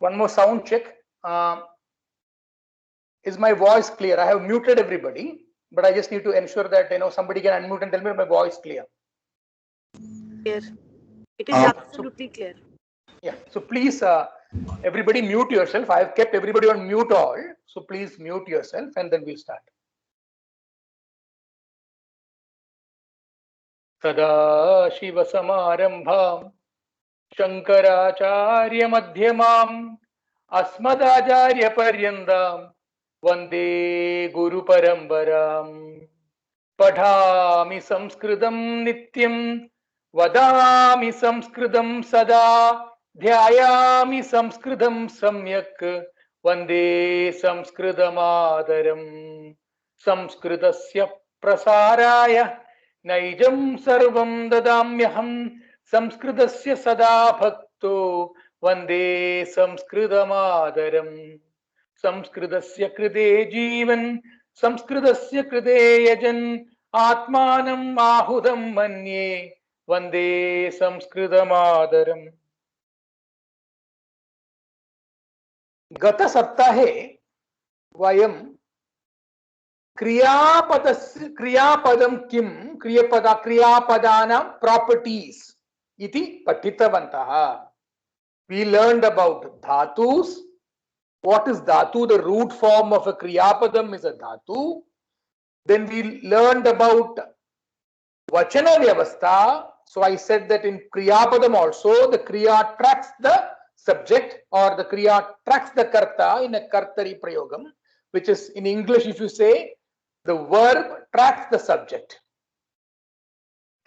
one more sound check. Is my voice clear? I have muted everybody, but I just need to ensure that somebody can unmute and tell me my voice clear. Clear. It is absolutely clear. Yeah. So please, everybody mute yourself. I have kept everybody on mute all. So please mute yourself, and then we'll start. सदाशिवसमारम्भां शङ्कराचार्यमध्यमाम् अस्मदाचार्यपर्यन्तां वन्दे गुरुपरम्पराम्. पठामि संस्कृतं नित्यं वदामि संस्कृतं सदा ध्यायामि संस्कृतं सम्यक् वन्दे संस्कृतमातरम्. संस्कृतस्य प्रसाराय नैजं सर्वं ददाम्यहं संस्कृतस्य सदा भक्तो वन्दे संस्कृतमातरम्. संस्कृतस्य कृते जीवन् संस्कृतस्य कृते यजन् आत्मानम् आहुतं मन्ये वन्दे संस्कृतमातरम्. गत सप्ताहे वयं क्रियापदं किं क्रियापदानां प्रॉपर्टीज इति पठितवन्तः. We learned about dhatus. What is dhatu? The root form of a kriyapadam is a dhatu. Then we learned about vachana vyavastha. So I said that in kriyapadam also the kriya tracks the subject, or the kriya tracks the karta in a kartari prayogam, which is in English if you say the verb tracks the subject.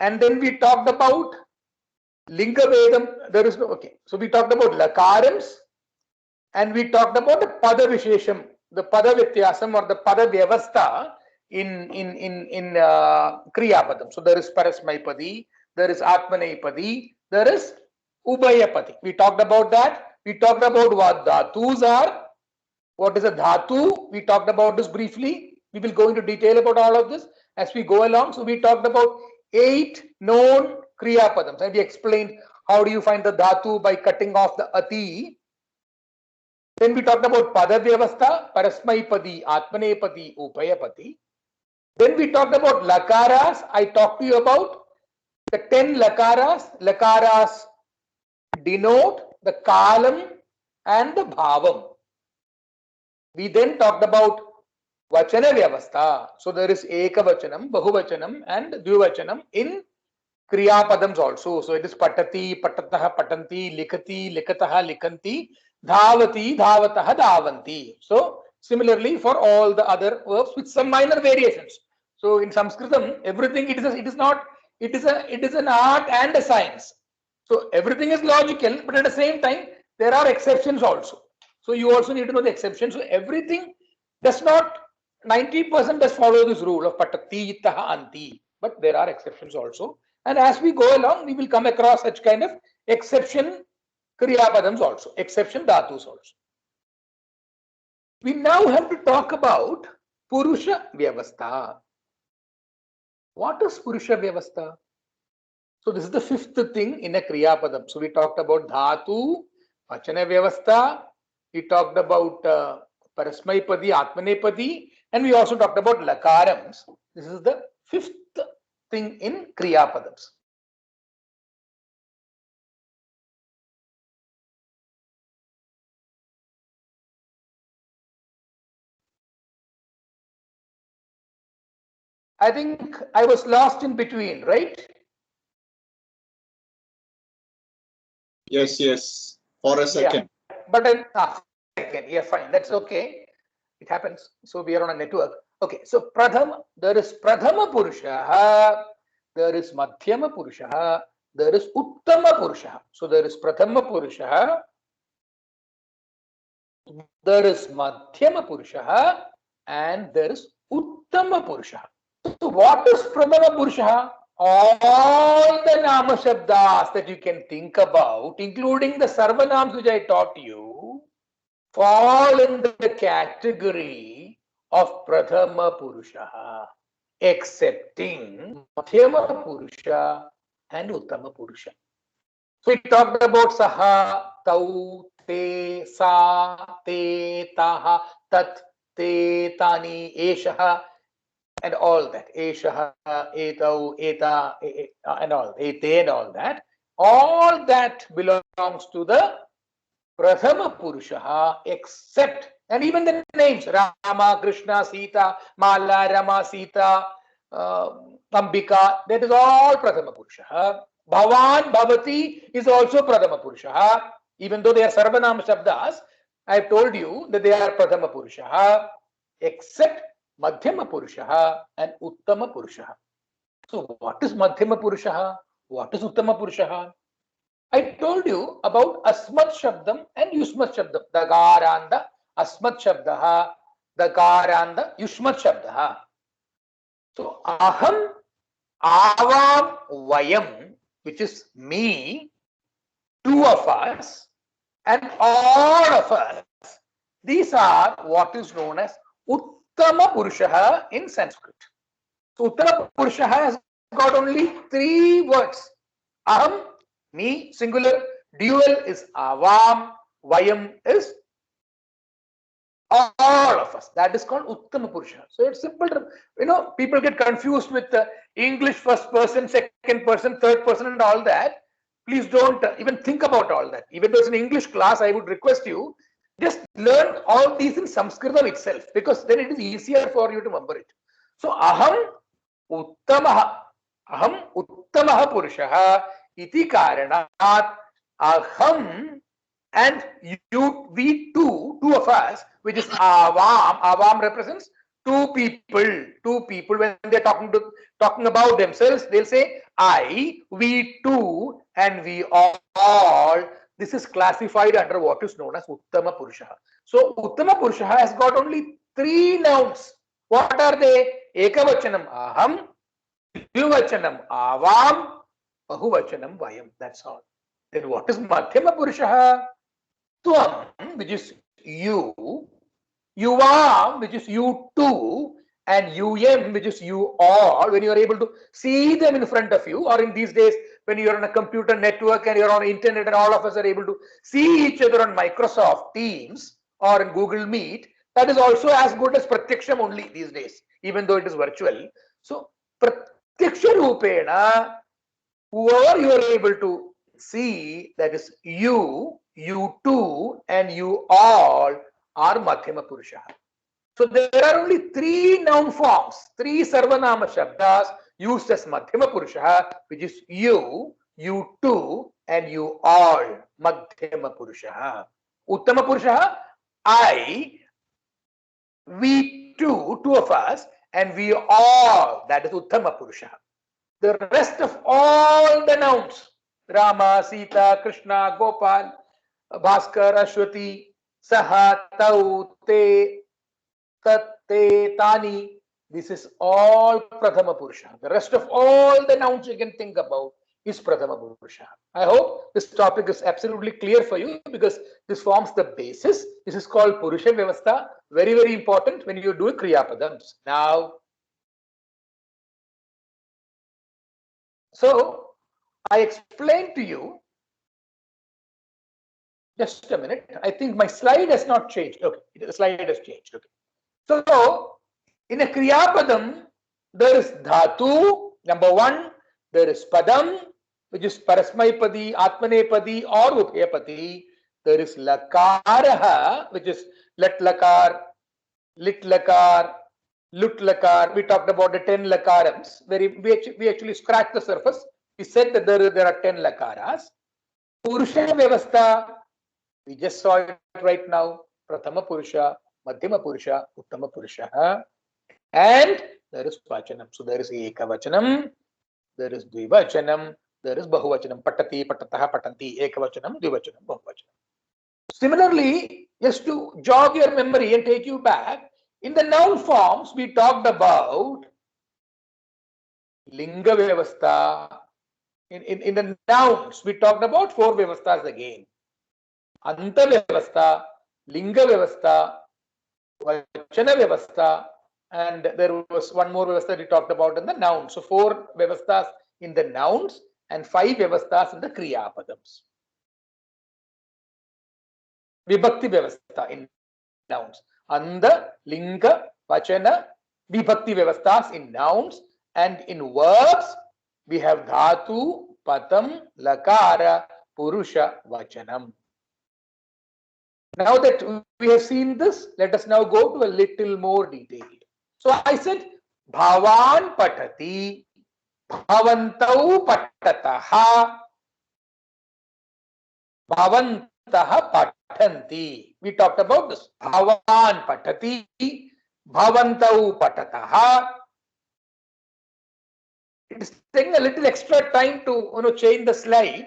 And then we talked about linga vedam. There is no, okay. So we talked about lakarams. And we talked about the pada vishesham, the pada vityasam or the pada vyavastha in kriyapadam. So there is parasmaipadi, there is atmanaipadi, there is ubhayapadi. We talked about that. We talked about what dhatus are. What is a dhatu? We talked about this briefly. We will go into detail about all of this as we go along. So we talked about 8 known kriyapadams, and we explained how do you find the dhatu by cutting off the ati. Then we talked about pada vyavastha, parasmaipadi, atmanepadi, upayapadi. Then we talked about lakaras. I talked to you about the 10 lakaras. Lakaras denote the kalam and the bhavam. We then talked about vachana vyavastha. So there is ekavachanam, bahuvachanam and dvivachanam in kriyapadams also. So it is patati, patatah, patanti, likati, likataha, likanti, dhavati, dhavatah, dhavanti. So similarly for all the other verbs with some minor variations. So in Sanskritam, everything it is an art and a science. So everything is logical, but at the same time there are exceptions also. So you also need to know the exceptions. So everything does not 90% does follow this rule of patati, taha, anti, but there are exceptions also. And as we go along, we will come across such kind of exception kriyapadams also, exception dhatus also. We now have to talk about purusha vyavastha. What is purusha vyavastha? So this is the 5th thing in a kriyapadam. So we talked about dhatu, vachana vyavastha. We talked about parasmaipadi, atmanepadi, and we also talked about lakarams. This is the 5th thing in kriyapadams. I think I was lost in between, right? Yes. For a second. Yeah, but then second. Yeah, fine. That's okay. It happens. So we are on a network. Okay. So prathama, there is prathama purusha, there is madhyama purusha, there is uttama purusha. So there is prathama purusha, there is madhyama purusha, and there is uttama purusha. So what is prathama purusha? All the nama shabdas that you can think about, including the sarvanams which I taught you, fall in the category of prathama purusha, excepting madhyama purusha and uttama purusha. So we talked about saha, tau, te, sa, te, taha, tat, te, tani, eshaha, and all that. Eshaha, etau, eta, and all, ete, and all that. All that belongs to the Prathama Purusha, except, and even the names Rama, Krishna, Sita, Mala, Rama, Sita, Ambika, that is all Prathama Purusha. Bhavan, Bhavati is also Prathama Purusha. Even though they are Sarvanama Shabdas, I have told you that they are Prathama Purusha, except Madhyama Purusha and Uttama Purusha. So, what is Madhyama Purusha? What is Uttama Purusha? I told you about Asmat Shabdam and Yusmat Shabdam. Dagaranda, Asmat Shabdaha, Dagaranda, Yushmat Shabdaha. So, Aham, Avam, Vayam, which is me, two of us, and all of us. These are what is known as Uttama Purusha in Sanskrit. So, Uttama Purusha has got only three words. Aham, me, singular, dual is avam, vayam is all of us. That is called Uttama Purusha. So it's simple. People get confused with English first person, second person, third person, and all that. Please don't even think about all that. Even though it's an English class, I would request you just learn all these in Sanskritam itself, because then it is easier for you to remember it. So aham uttamaha purushaha iti karanat aham, and you, we two of us, which is avam represents two people. When they're talking about themselves, they'll say I, we two, and we all. This is classified under what is known as Uttama Purusha. So Uttama Purusha has got only three nouns. What are they? Ekavachanam aham, Dvivachanam avam, Bahuvachanam vayam. That's all. Then what is Madhyama Purusha? Tvam, which is you, Yuvam, which is you two, and Yum, which is you all. When you are able to see them in front of you, or in these days, when you are on a computer network and you're on internet and all of us are able to see each other on Microsoft Teams or in Google Meet, that is also as good as Pratyaksham only these days, even though it is virtual. So, Pratyaksha Rupena, whoever you are able to see, that is you two, and you all are Madhyama Purusha. So there are only three noun forms, three Sarvanama Shabdas used as Madhyama Purusha, which is you two, and you all, Madhyama Purusha. Uttama Purusha, I, we two of us, and we all, that is Uttama Purusha. The rest of all the nouns, Rama, Sita, Krishna, Gopal, Bhaskar, Ashwati, Saha, Tau, Te, Tat, Te, Tani, this is all Prathama Purusha. The rest of all the nouns you can think about is Prathama Purusha. I hope this topic is absolutely clear for you, because this forms the basis. This is called Purusha Vyavastha. Very, very important when you do Kriya Padams. Now, so I explained to you, just a minute, I think my slide has not changed. Okay, the slide has changed. Okay. So, in a Kriya Padam, there is Dhatu, number one, there is Padam, which is Parasmaipadi, Atmanepadi, or Upayapati. There is Lakaraha, which is Lat Lakar, Lit Lakar, Lut Lakar. We talked about the 10 Lakarams. We actually scratched the surface. We said that there are 10 Lakaras. Purusha Vyavastha, we just saw it right now. Prathama Purusha, Madhyama Purusha, Uttama Purusha. And there is Vachanam. So there is Ekavachanam, there is Dvivachanam, there is Bahuvachanam. Patati, Patataha, Patanti, Ekavachanam, Dvivachanam, Bahuvachanam. Similarly, just to jog your memory and take you back, in the noun forms, we talked about Linga Vyavastha. In the nouns, we talked about 4 Vyavasthas again. Anta Vyavastha, Linga Vyavastha, Vachana Vyavastha, and there was one more Vyavastha we talked about in the nouns. So 4 Vyavasthas in the nouns and 5 Vyavasthas in the Kriya Padams. vibhakti vyavastha in nouns. Anda, linga, vachana, vibhakti vyavasthas in nouns, and in verbs we have dhatu, patam, lakara, purusha, vachanam. Now that we have seen this, let us now go to a little more detail. So I said, Bhavan patati, Bhavantau patataha, Bhavantaha patanti. We talked about this. Bhavan patati, Bhavantau patataha. It is taking a little extra time to change the slide,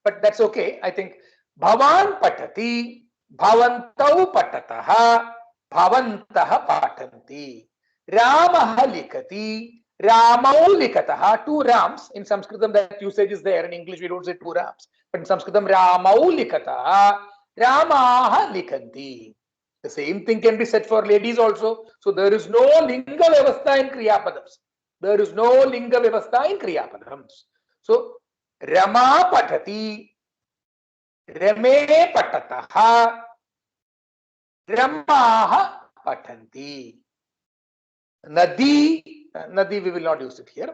but that's okay. I think Bhavan patati, Bhavantau patataha, Bhavantaha patanti. Ramaha likati, Ramau likataha. Two Rams. In Sanskritam that usage is there. In English we don't say two Rams. But in Sanskritam Ramau likataha, Ramaha likanti. The same thing can be said for ladies also. So there is no linga vyavastha in Kriyapadams. There is no linga vyavastha in Kriyapadams. So Rama patati, Rame patataha, Ramaha patanti. Nadi we will not use it here.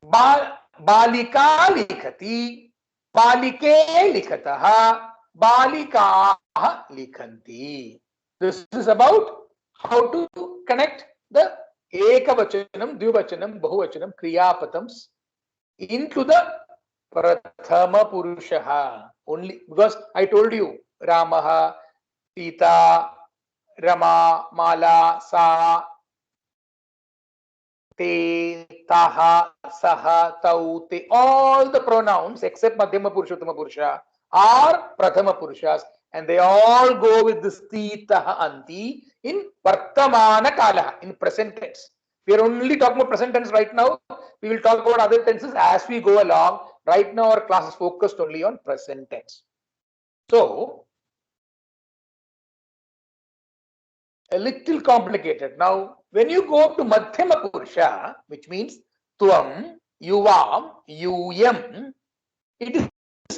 Balika likhati, Balike likhataha, Balikaha likhanti. This is about how to connect the ekavachanam, dvivachanam, bahuvachanam, kriyapadams into the prathama purushaha. Only because I told you Ramaha, Sita, Rama, Mala, Sa, Te, Taha, Saha, Tau, Te, all the pronouns except Madhyama Purusha, Uttama Purusha are Prathama Purushas, and they all go with this Ti, Taha, Anti in Vartamana Kala, in present tense. We are only talking about present tense right now. We will talk about other tenses as we go along. Right now our class is focused only on present tense. So, a little complicated. Now, when you go to Madhyama Purusha, which means Tvam, Yuvam, Yuyam, it is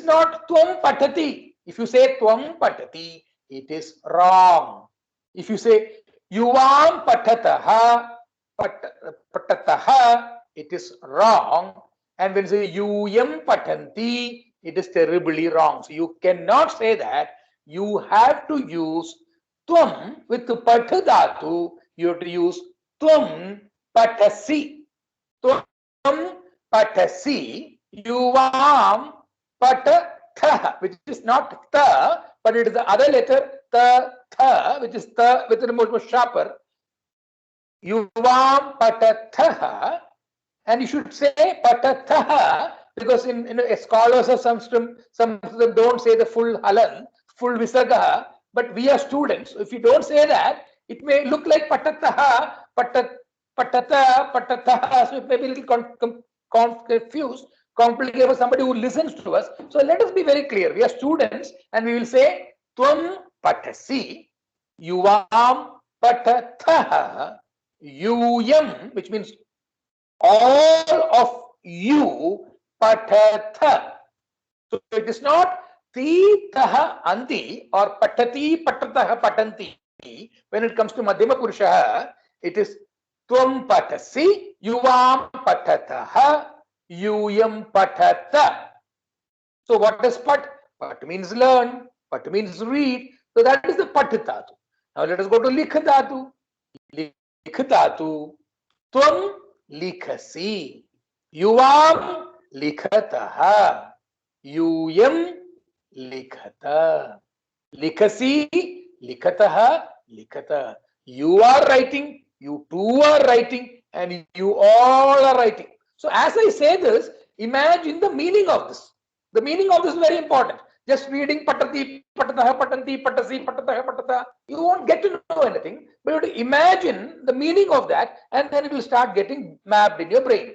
not Tvam Patati. If you say Tvam Patati, it is wrong. If you say Yuvam Patataha, Patataha, it is wrong. And when you say Yuyam Patanti, it is terribly wrong. So you cannot say that. You have to use Tvam with the Patha Dhatu, you have to use Tvam Patasi. Tvam Patasi, Yuvam Patatha, which is not Tha, but it is the other letter Tha, which is Tha with the more sharper. Yuvam Patatha, and you should say Patatha, because in scholars of Sanskrit, some of them don't say the full halan, full visarga. But we are students. If you don't say that, it may look like patataha, patataha. So it may be a little confused, complicated for somebody who listens to us. So let us be very clear. We are students, and we will say Tvam patasi, Yuvam patataha, Yuyam, which means all of you, patatha. So it is not Ti taha anti or patati patataha patanti. When it comes to Madhyama Purusha, it is Tvam patasi, Yuvam patataha, Yuyam patata. So what does pat? Pat means learn, pat means read. So that is the pat dhatu. Now let us go to likh dhatu. Likh dhatu. Tvam likhasi, Yuvam likhataha, Yuyam likhata. Likhasi, likhataha, likhata. You are writing, you too are writing, and you all are writing. So as I say this, imagine the meaning of this. The meaning of this is very important. Just reading patati, patataha, patanti, patasi, patataha, patata, you won't get to know anything. But you have to imagine the meaning of that, and then it will start getting mapped in your brain.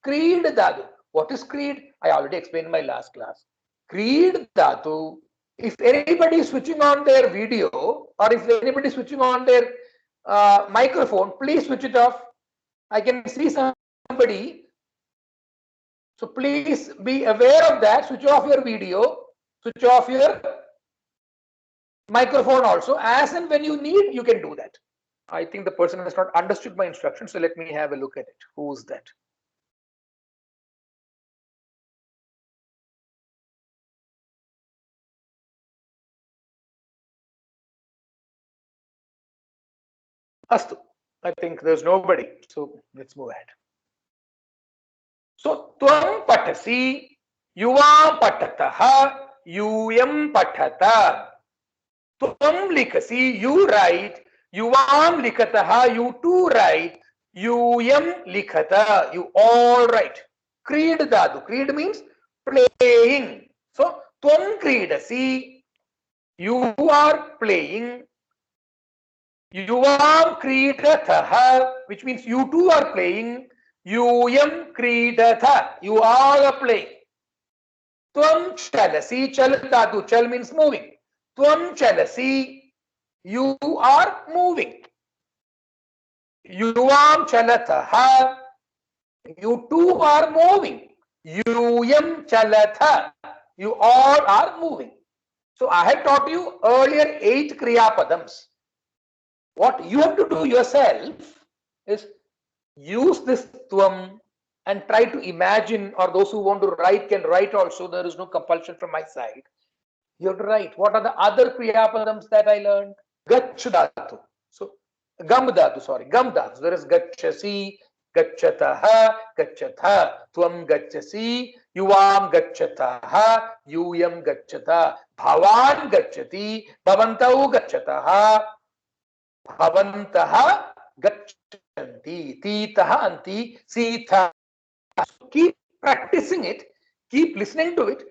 Creed dhatu. What is creed? I already explained in my last class. Creed dhatu. If anybody is switching on their video, or if anybody is switching on their microphone, please switch it off. I can see somebody. So please be aware of that. Switch off your video Switch off your microphone also. As and when you need, you can do that. I think the person has not understood my instructions, so let me have a look at it. Who's that? Astu. I think there's nobody, so let's move ahead. So, tvam patasi, yuvam patataha, yuyam patata. Tvam likasi, you write. Yuvam likataha, you too write. Yuyam likata, you all write. Creed dhatu. Creed means playing. So, tvam creedasi, you are playing. Yuvam kridatha, which means you two are playing. Yuyam kridatha, you all are playing. Tvam chalasi, chal dhatu, chal means moving. Tvam chalasi, you are moving. Yuvam chalatha, you two are moving. Yuyam chalatha, you all are moving. So I have taught you earlier 8 kriya padams. What you have to do yourself is use this tvam and try to imagine, or those who want to write can write also. There is no compulsion from my side. You have to write. What are the other kriya padams that I learned? Gach dhatu. So gam dhatu, sorry, gam dhatu. There is gachasi, gachataha, gachatha. Tvam gachasi, yuvam gachataha, yuyam gachata. Bhavan gachati, bhavantau gachataha. Bhavantaha gachanti, titaha anti, sitha. So keep practicing it, keep listening to it.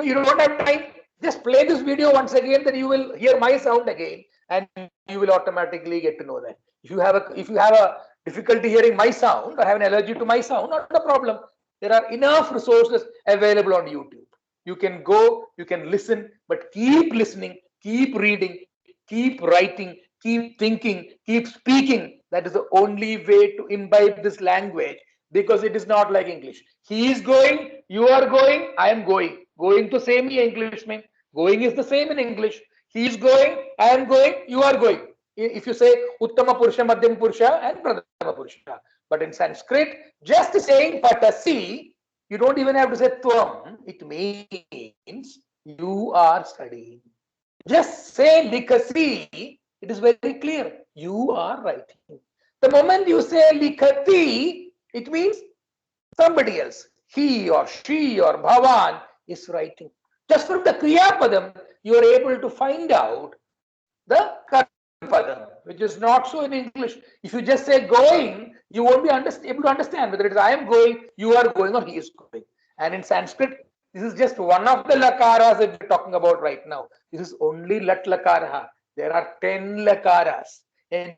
You don't have time. Just play this video once again, then you will hear my sound again, and you will automatically get to know that. If you have a difficulty hearing my sound or have an allergy to my sound, not a problem. There are enough resources available on YouTube. You can go, you can listen, but keep listening, keep reading, keep writing, keep thinking, keep speaking. That is the only way to imbibe this language, because it is not like English. He is going, you are going, I am going. Going to same English mean. Going is the same in English. He is going, I am going, you are going. If you say Uttama Purusha, Madhyam Purusha, and Pradhama Purusha. But in Sanskrit, just saying patasi, you don't even have to say tvam. It means you are studying. Just say likasi, it is very clear. You are writing. The moment you say likati, it means somebody else. He or she or Bhavan is writing. Just from the Kriya Padam, you are able to find out the Karma Padam, which is not so in English. If you just say going, you won't be able to understand whether it is I am going, you are going, or he is going. And in Sanskrit, this is just one of the lakaras that we're talking about right now. This is only lat lakara. There are 10 lakaras, and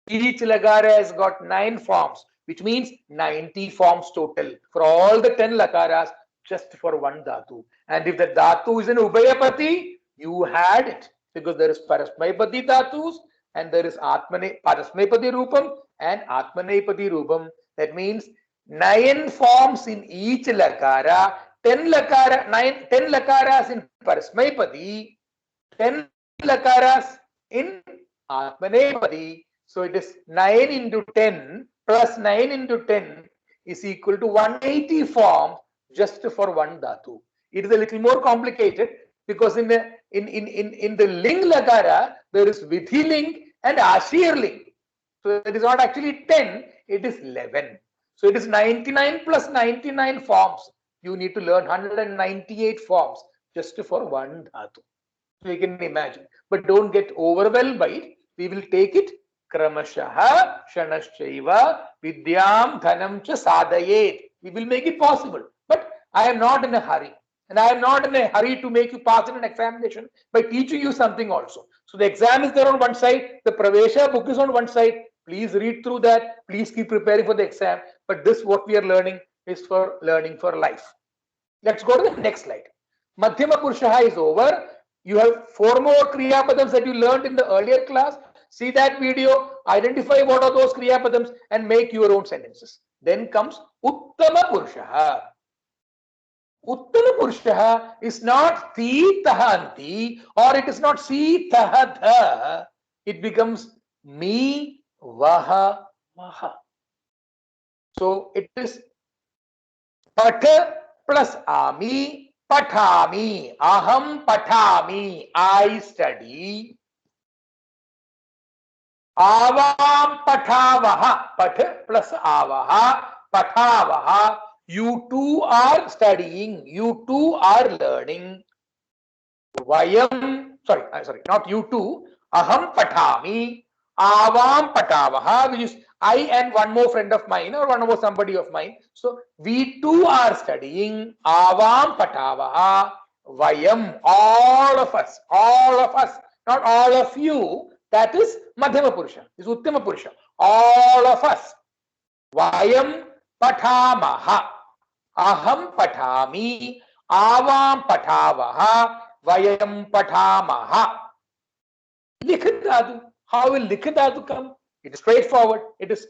each lakara has got 9 forms, which means 90 forms total for all the 10 lakaras, just for one dhatu. And if the dhatu is an Ubhayapati, you had it, because there is Parasmaipati dhatus and there is Parasmaipati Rupam and Atmanepati Rupam. That means 9 forms in each lakara, 10 lakaras in Parasmaipati, 10 lakaras in Atmanepati. So it is 9 into 10 plus 9 into 10 is equal to 180 forms just for one dhatu. It is a little more complicated, because in the ling lakara there is vidhi ling and ashir ling. So it is not actually 10, it is 11. So it is 99 plus 99 forms. You need to learn 198 forms just for one dhatu. So you can imagine. But don't get overwhelmed by it. We will take it kramashaha shanaschaiva vidyam dhanam cha sadayet. We will make it possible. But I am not in a hurry. And I am not in a hurry to make you pass in an examination by teaching you something also. So the exam is there on one side, the Pravesha book is on one side. Please read through that. Please keep preparing for the exam. But this, what we are learning, is for learning for life. Let's go to the next slide. Madhyama Purusha is over. You have 4 more Kriya Padams that you learned in the earlier class. See that video, identify what are those Kriya Padams and make your own sentences. Then comes Uttama Purusha. Uttama Purusha is not ti tahanti or it is not si tahadha. It becomes me vaha vaha. So it is patha plus ami pathami. Aham pathami. I study. Avam pathavaha. Patha plus avaha. Pathavaha. You two are studying. You two are learning. Vayam, sorry, not you two. Aham pathami. Avam patavaha, which is I and one more friend of mine or one more somebody of mine. So we two are studying. Avam patavaha. Vayam, all of us, not all of you. That is Madhyama Purusha, is Uttama Purusha. All of us. Vayam pathamaha. Aham pathami. Avam patavaha. Vayam pathamaha. Likh dhatu. How will likh dhatu come? It is straightforward. It is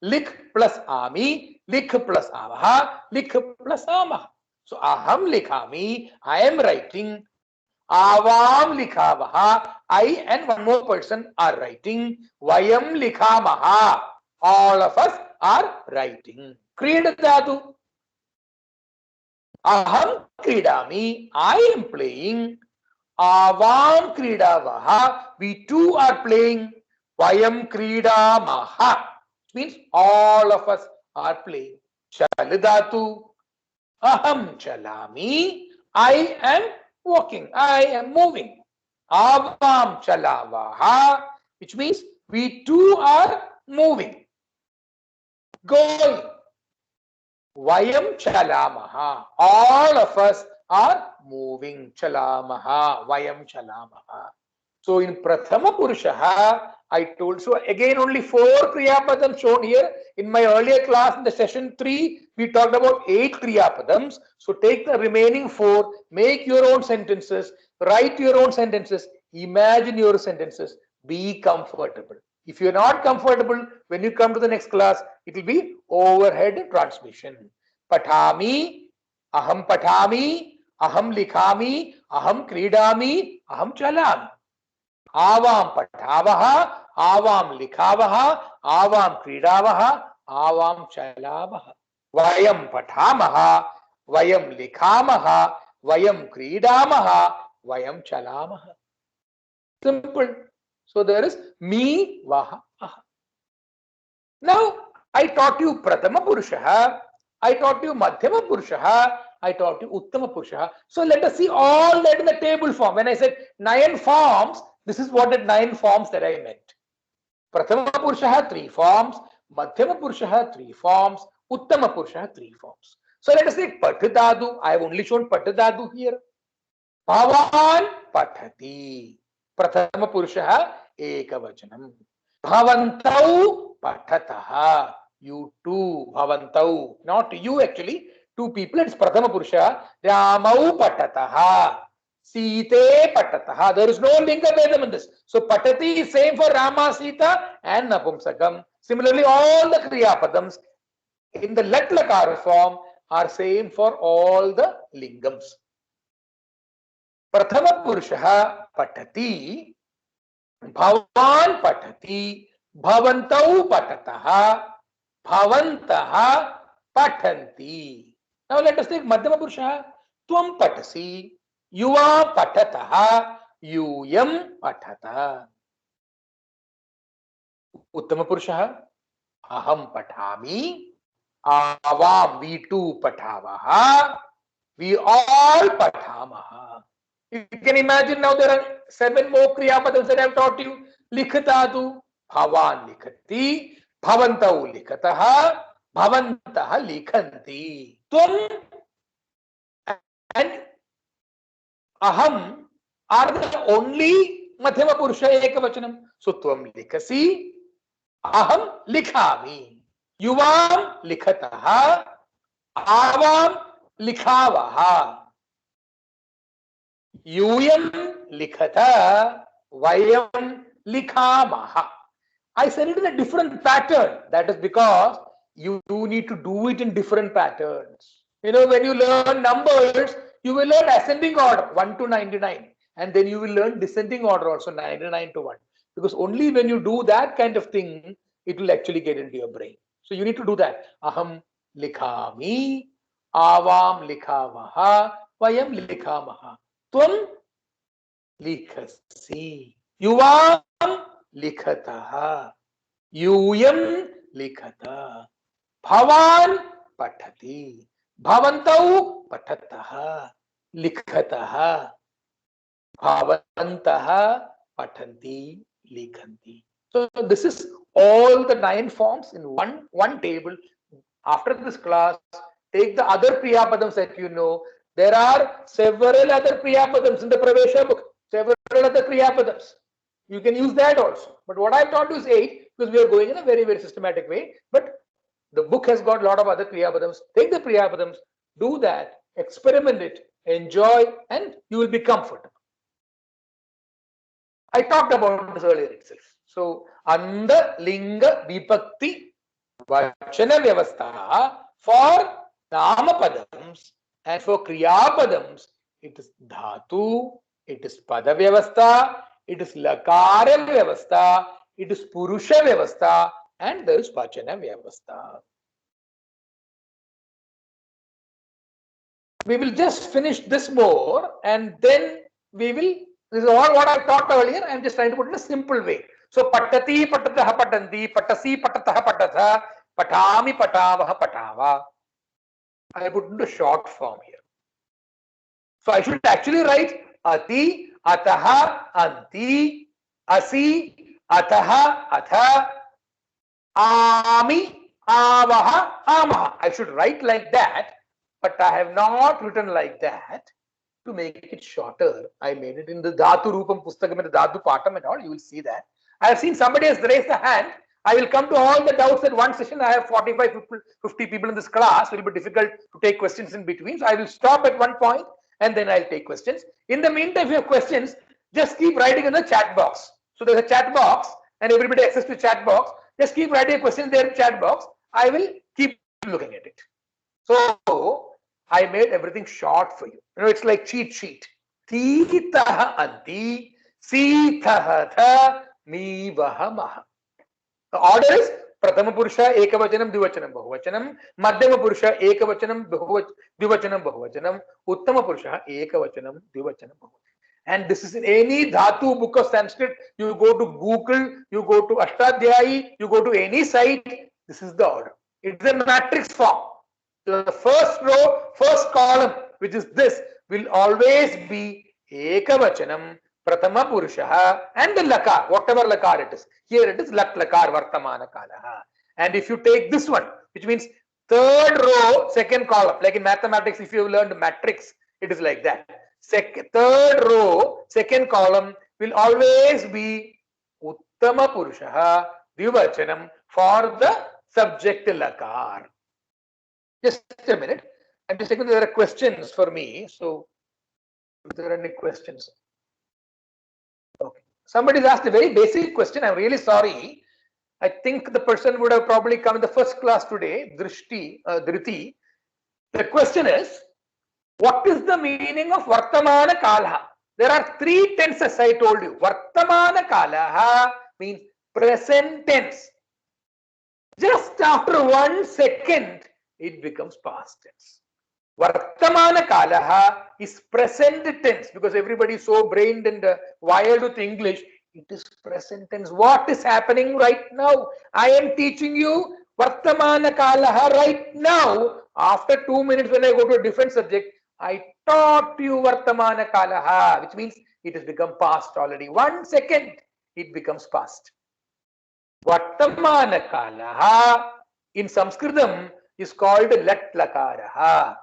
likh plus ami, likh plus avaha, likh plus amaha. So aham likhami, I am writing. Avam likhavaha, I and one more person are writing. Vayam likhamaha, all of us are writing. Krida dhatu. Aham kridami, I am playing. Avam kridavaha, we too are playing. Vayam kridamaha, means all of us are playing. Chalidatu, aham chalami, I am walking, I am moving. Avam chalavaha, which means we too are moving, going. Vayam chalamaha, all of us are moving. Chalamaha, Vayam chalamaha. So in Prathama Purushaha, I told, so again only 4 Kriyapadams shown here. In my earlier class in the session 3, we talked about 8 Kriyapadams. So take the remaining 4, make your own sentences, write your own sentences, imagine your sentences, be comfortable. If you're not comfortable, when you come to the next class, it will be overhead transmission. Pathami, aham pathami, aham likhami, aham kridami, aham chalami. Avam pathavaha, avam likhavaha, avam kridavaha, avam chalavaha. Vayam pathamaha, vayam likhamaha, vayam kridamaha, vayam chalamaha. Simple. So there is me, vaha, aha. Now I taught you Prathama Purushaha, I taught you Madhyama Purushaha, I taught you Uttama Purushaha. So let us see all that in the table form. When I said 9 forms, this is what the 9 forms that I meant. Prathama Purushaha 3 forms, Madhyama Purushaha 3 forms, Uttama Purushaha 3 forms. So let us take Patadadu. I have only shown Patadadu here. Bhavan Pathati. Prathama Purushaha Ekavachanam. Bhavantau Patataha. You two, Bhavantau. Not you actually. 2 people. It's Prathama Purusha. Ramau Patataha. Site Patataha. There is no linga vedam in this. So Patati is same for Rama, Sita and Napumsakam. Similarly, all the Kriyapadams in the Lat Lakara form are same for all the lingams. Prathama Purushaha Patati. Bhavan Patati. Bhavantau Patataha. Bhavantaha Pathanti. Now let us take Madhyama Purushaha. Tvam Patasi. Yuva Patataha. Yuyam Patata. Uttama Purushaha. Aham Pathami. Avam, we too Pathavaha. We all Pathamaha. You can imagine now there are 7 more Kriyapadams that I have taught you. Likhatatu, Bhavan likhati, Bhavantau likhataha, Bhavantaha likhanti. Tvam and Aham are the only Madhyama Purusha Ekavachanam. So Tvam likhasi, Aham likhami. Yuvam likhataha, Avam likhavaha. Yuyam likhata, Vayam likhamaha. I said it in a different pattern. That is because you do need to do it in different patterns. You know, when you learn numbers, you will learn ascending order 1 to 99, and then you will learn descending order also 99 to 1. Because only when you do that kind of thing, it will actually get into your brain. So you need to do that. Aham likhami, avam likhavaha, vayam likhamaha, tvam likhasi, yuvam likhataha, यूयम लिखता, भवान पठति, भवन्तौ पठतः, लिखतः, भवन्तः पठन्ति, लिखन्ति. So this is all the 9 forms in one table. After this class, take the other Priyapadams that you know. There are several other Priyapadams in the Pravesha book, several other Priyapadams. You can use that also. But what I've taught you is 8, because we are going in a very, very systematic way. But the book has got a lot of other Priyapadams. Take the Priyapadams, do that, experiment it, enjoy, and you will be comfortable. I talked about this earlier itself. So, Anda Linga Vipakti Vachana Vyavastha for Namapadams and for Kriyapadams, it is Dhatu, it is Pada Vyavastha, it is Lakara Vyavastha, it is Purusha Vyavastha, and there is Vachana Vyavastha. We will just finish this more, and then we will, this is all what I taught earlier. I am just trying to put it in a simple way. So, Patati, Patataha, Patanti, Patasi, Patataha, Patatha, Patami, Patavaha, Patava. I put into short form here. So, I should actually write Ati, Ataha, Anti, Asi, Ataha, Atha, Ami, Avaha, Amaha. I should write like that, but I have not written like that. To make it shorter, I made it in the Dhatu Rupam Pustakam and the Dhatu Patam and all. You will see that. I have seen somebody has raised the hand. I will come to all the doubts at one session. I have 45, 50 people in this class. It will be difficult to take questions in between. So I will stop at one point and then I'll take questions. In the meantime, if you have questions, just keep writing in the chat box. So there's a chat box and everybody access to chat box. Just keep writing a question there in chat box. I will keep looking at it. So I made everything short for you. You know, it's like cheat sheet. Titaha anti, sitaha tha, mi vaha maha. The order is Prathama Purusha, Ekavachanam, Dvivachanam, Bahuvachanam, Madhyama Purusha, Ekavachanam, Dvivachanam, Bahuvachanam, Uttama Purusha, Ekavachanam, Dvivachanam, Bahuvachanam. And this is in any Dhatu book of Sanskrit. You go to Google, you go to Ashtadhyayi, you go to any site. This is the order. It's a matrix form. So the first row, first column, which is this, will always be Ekavachanam, Prathama Purushaha, and the Lakar, whatever Lakar it is. Here it is Lat Lakar Vartamana Kalaha. And if you take this one, which means third row, second column, like in mathematics, if you have learned matrix, it is like that. Third row, second column will always be Uttama Purushaha, Dvivachanam for the subject Lakar. Just a minute. I'm just checking there are questions for me. So, if there are any questions. Okay. Somebody's asked a very basic question. I'm really sorry. I think the person would have probably come in the first class today, Dhriti. The question is, what is the meaning of Vartamana Kalaha? There are 3 tenses I told you. Vartamana Kalaha means present tense. Just after 1 second, it becomes past tense. Vartamana Kalaha is present tense, because everybody is so brained and wired with English. It is present tense. What is happening right now? I am teaching you Vartamana Kalaha right now. After 2 minutes, when I go to a different subject, I taught you Vartamana Kalaha, which means it has become past already. 1 second, it becomes past. Vartamana Kalaha in Sanskritam is called Lat Lakaraha.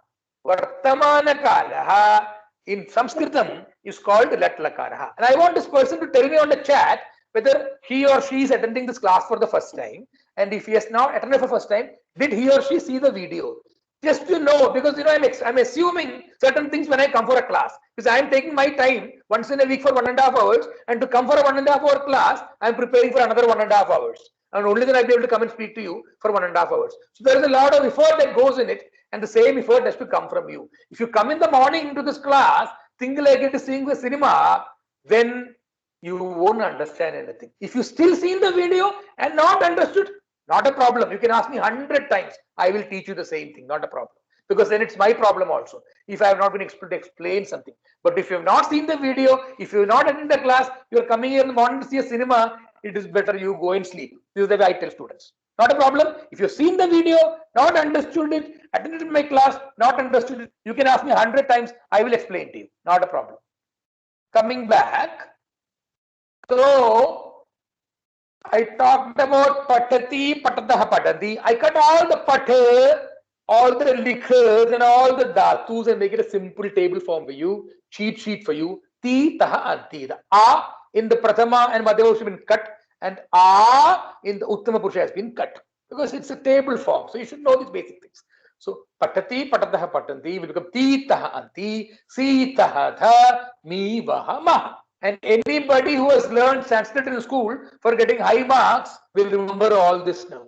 Vartamana Kalaha in Sanskritam is called Lat Lakaraha. And I want this person to tell me on the chat whether he or she is attending this class for the first time. And if he has not attended for the first time, did he or she see the video? Just to know, because you know, I'm assuming certain things when I come for a class, because I am taking my time once in a week for 1.5 hours, and to come for a 1.5 hour class, I am preparing for another 1.5 hours, and only then I'll be able to come and speak to you for 1.5 hours. So there is a lot of effort that goes in it, and the same effort has to come from you. If you come in the morning into this class thinking like it is seeing the cinema, then you won't understand anything. If you still seen the video and not understood, not a problem. You can ask me 100 times. I will teach you the same thing, not a problem. Because then it's my problem also. If I have not been able to explain something. But if you have not seen the video, if you have not attended the class, you are coming here in the morning to see a cinema, it is better you go and sleep. This is the way I tell students. Not a problem. If you've seen the video, not understood it, attended my class, not understood it, you can ask me 100 times. I will explain to you. Not a problem. Coming back. So, I talked about patati, patataha, patati. I cut all the pata, all the likhas and all the dhatus and make it a simple table form for you, cheat sheet for you. Ti, taha, anti. The a in the prathama and madhyama has been cut, and a in the uttama purusha has been cut because it's a table form. So you should know these basic things. So patati, patataha, patanti will become ti, taha, anti, si, taha, tha, mi, vaha, maha. And anybody who has learned Sanskrit in school for getting high marks will remember all this now.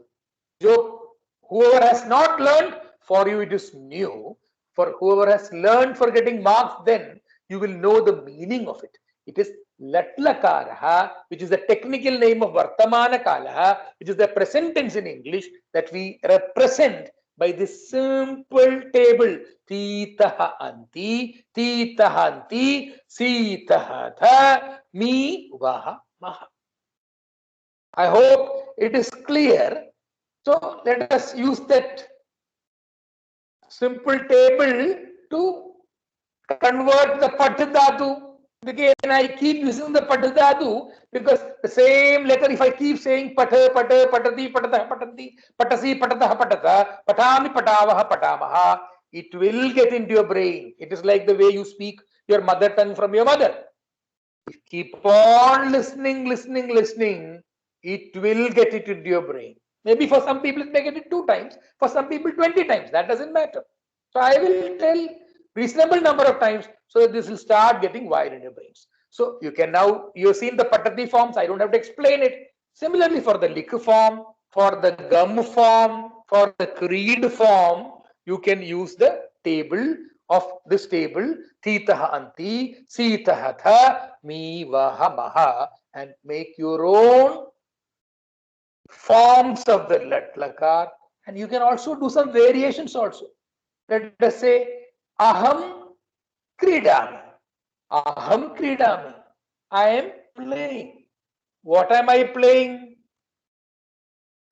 So whoever has not learned, for you it is new. For whoever has learned for getting marks, then you will know the meaning of it. It is latlakaraha, which is the technical name of Vartamana Kalaha, which is the present tense in English that we represent by this simple table. Titaha anti, titaha anti, sitaha tha, mi, vaha, maha. I hope it is clear. So let us use that simple table to convert the pat dhatu. Again, I keep using the pat dhatu because the same letter, if I keep saying patha, patha, patati, patata, patati, patasi, patata, patata, patami, patavaha, patamaha, it will get into your brain. It is like the way you speak your mother tongue from your mother. Keep on listening, it will get it into your brain. Maybe for some people it may get it 2 times, for some people 20 times, that doesn't matter. So I will tell reasonable number of times so that this will start getting wired in your brains. So you can now, you've seen the patati forms, I don't have to explain it. Similarly for the lik form, for the gum form, for the creed form, you can use the table of this table, titaha anti, sitaha tha, mi, vaha, maha, and make your own forms of the latlakar. And you can also do some variations also. Let us say, aham kridami. Aham kridami. I am playing. What am I playing?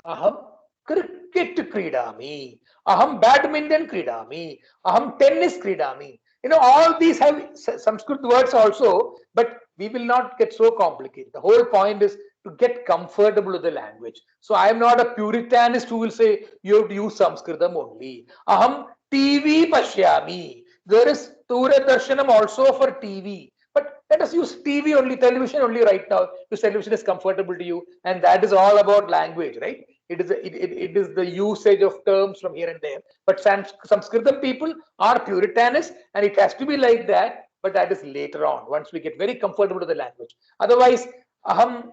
Aham cricket kridami. Aham badminton kridami. Aham tennis kridami. You know, all these have Sanskrit words also, but we will not get so complicated. The whole point is to get comfortable with the language. So I am not a puritanist who will say you have to use Sanskritam only. Aham TV pashyami. There is Doordarshanam also for TV. But let us use TV only, television only right now. Because television is comfortable to you, and that is all about language, right? It is the usage of terms from here and there. But Sanskritam people are puritanists, and it has to be like that. But that is later on, once we get very comfortable with the language. Otherwise, aham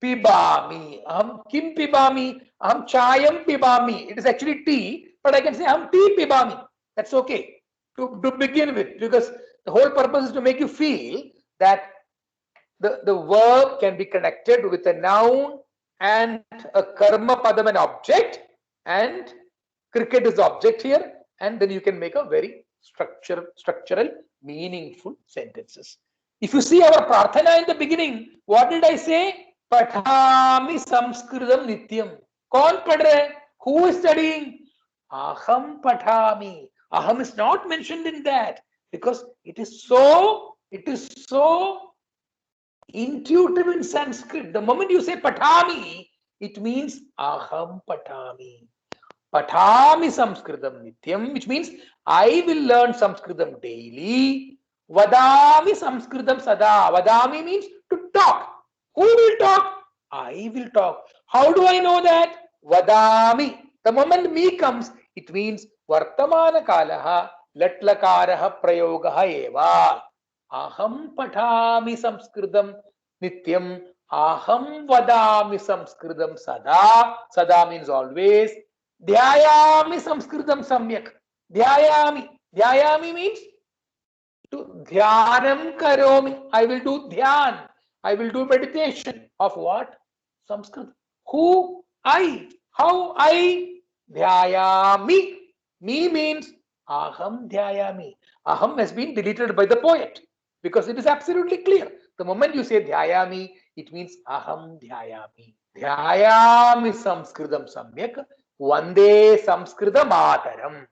pibami, aham kim pibami, aham chayam pibami. It is actually tea, but I can say aham tea pibami. That's okay to begin with, because the whole purpose is to make you feel that the verb can be connected with a noun and a karma padam, an object, and cricket is the object here, and then you can make a very structural, meaningful sentences. If you see our prarthana in the beginning, what did I say? Pathami Samskritam Nityam. Kaun padh rahe? Who is studying? Aham pathami. Aham is not mentioned in that because it is so intuitive in Sanskrit. The moment you say patami, it means aham patami. Patami Samskritam Nityam, which means I will learn Sanskritam daily. Vadami Samskritam Sada. Vadami means to talk. Who will talk? I will talk. How do I know that? Vadami. The moment me comes, it means Vartamana Kalaha Latlakaraha Prayogaha Eva. Aham Patami Samskritam Nityam. Aham Vadami Samskritam Sada. Sada means always. Dhyayami Samskritam Samyak. Dhyayami. Dhyayami means to dhyanam karomi. I will do dhyan. I will do meditation of what? Sanskrit. Who? I. How I? Dhyayami. Me means aham dhyayami. Aham has been deleted by the poet because it is absolutely clear. The moment you say dhyayami, it means aham dhyayami. Dhyayami Samskritam Samyak. Vande Samskrita Mataram.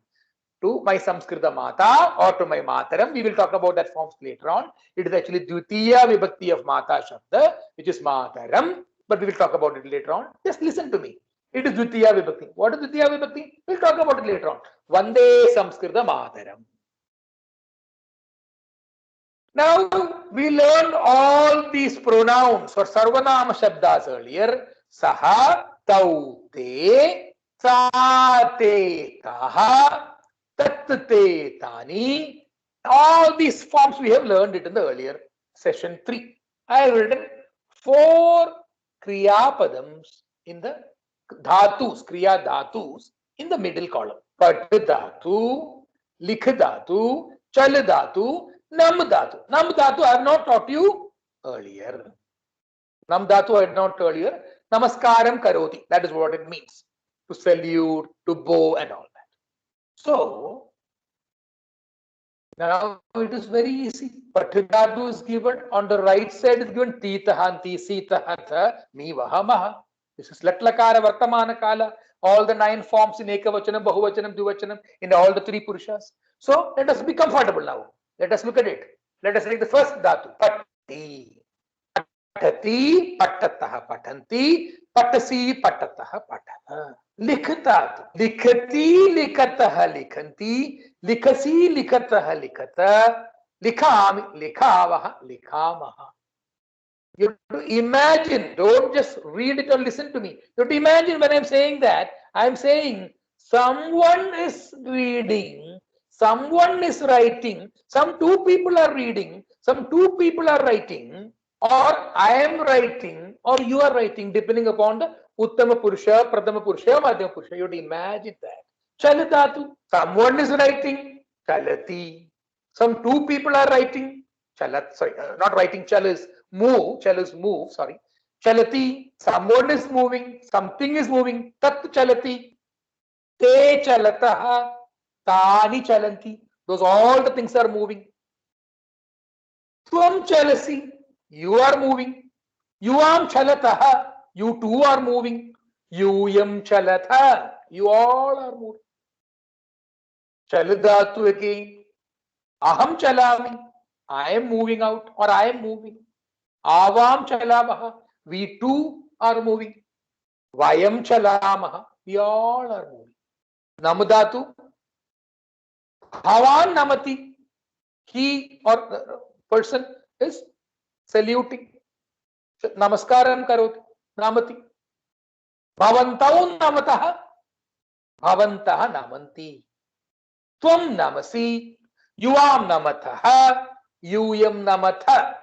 To my Samskrita Mata or to my Mataram. We will talk about that forms later on. It is actually Dvitiya Vibhakti of Mata Shabda, which is Mataram, but we will talk about it later on. Just listen to me. It is Dvitiya Vibhakti. What is Dvitiya Vibhakti? We'll talk about it later on. Vande Samskrita Mataram. Now we learned all these pronouns for Sarvanama Shabdas earlier. Saha, Tau, Te, Sa, Te, Taha, Tat, Te, Tani. All these forms we have learned it in the earlier session 3. I have written 4 Kriya Padams in the Dhatus, Kriya Dhatus in the middle column. Pat Dhatu, Likh Dhatu, Chal Dhatu, Nam Dhatu. Nam Dhatu I have not taught you earlier. Nam Dhatu I had not earlier. Namaskaram Karoti. That is what it means. To salute, to bow and all that. So, now it is very easy. Patidadu is given. On the right side is given Titahanti, Sitahatha, Mivahamaha. This is Latlakara Vartamana Kala. All the 9 forms in Ekavachanam, Bahuvachanam, Dvivachanam, in all the 3 Purushas. So let us be comfortable now. Let us look at it. Let us take the first Dhatu. Patti. Patati, Patataha, Patanti, Patasi, Patataha, Patata. Likhata. Likhati, Likhataha, Likhanti, Likhasi, Likhataha, Likhata, Likhami, Likhavaha, Likhamaha. You have to imagine, don't just read it or listen to me. You have to imagine when I'm saying that, I'm saying someone is reading, someone is writing, some 2 people are reading, some 2 people are writing, or I am writing, or you are writing, depending upon the Uttama Purusha, Pradhama Purusha, Madhyama Purusha. You have to imagine that. Chalatatu, someone is writing, Chalati. Some 2 people are writing, Chalat, sorry, not writing, Chal is move, Chal is move, sorry. Chalati, someone is moving, something is moving, Tat Chalati. Te Chalataha, Tani Chalanti. Those all the things are moving. Tvam Chalasi, you are moving. Yuam Chalataha, you too are moving. Yuyam Chalatha, you all are moving. Chaladatu again. Aham Chalami, I am moving out or I am moving. Avam Chalamaha, we too are moving. Vayam Chalamaha, we all are moving. Namadatu, Bhavan Namati, he or the person is saluting. Namaskaram Karoti, Namati. Bhavantau Namataha, Bhavantaha Namanti. Tvam Namasi, Yuam Namataha, Yuyam Namatha,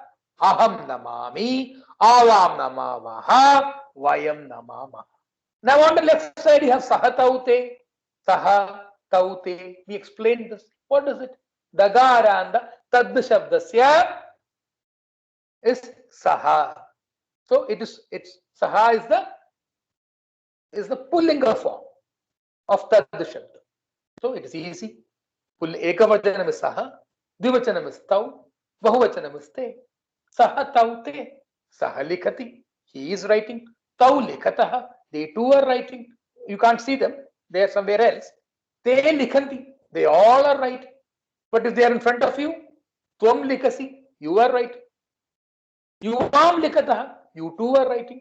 Aham Namami, Avam Namamaha, Vayam Namamaha. Now on the left side you have Sahataute, Saha, Taute. We explained this. What is it? Dagara and the Tad Shabdasya is Saha. So it's Saha is the Pullinga form of Tad Shabda. So it is easy. Ekavachanam is Saha, Dvivachanam is Tau, Bahuvachanam is Te. Saha Taute, Saha Likhati. He is writing. Tau Likhataha. They too are writing. You can't see them. They are somewhere else. Te Likhanti. They all are writing. But if they are in front of you, Tvam Likhasi. You are writing. Yuvam Likhataha. You too are writing.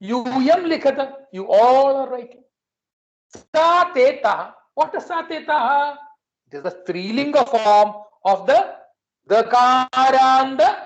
Yuyam Likhata. You all are writing. Sa Te Taha. What is Sa Te Taha? It is the Strilinga form of the Kara and the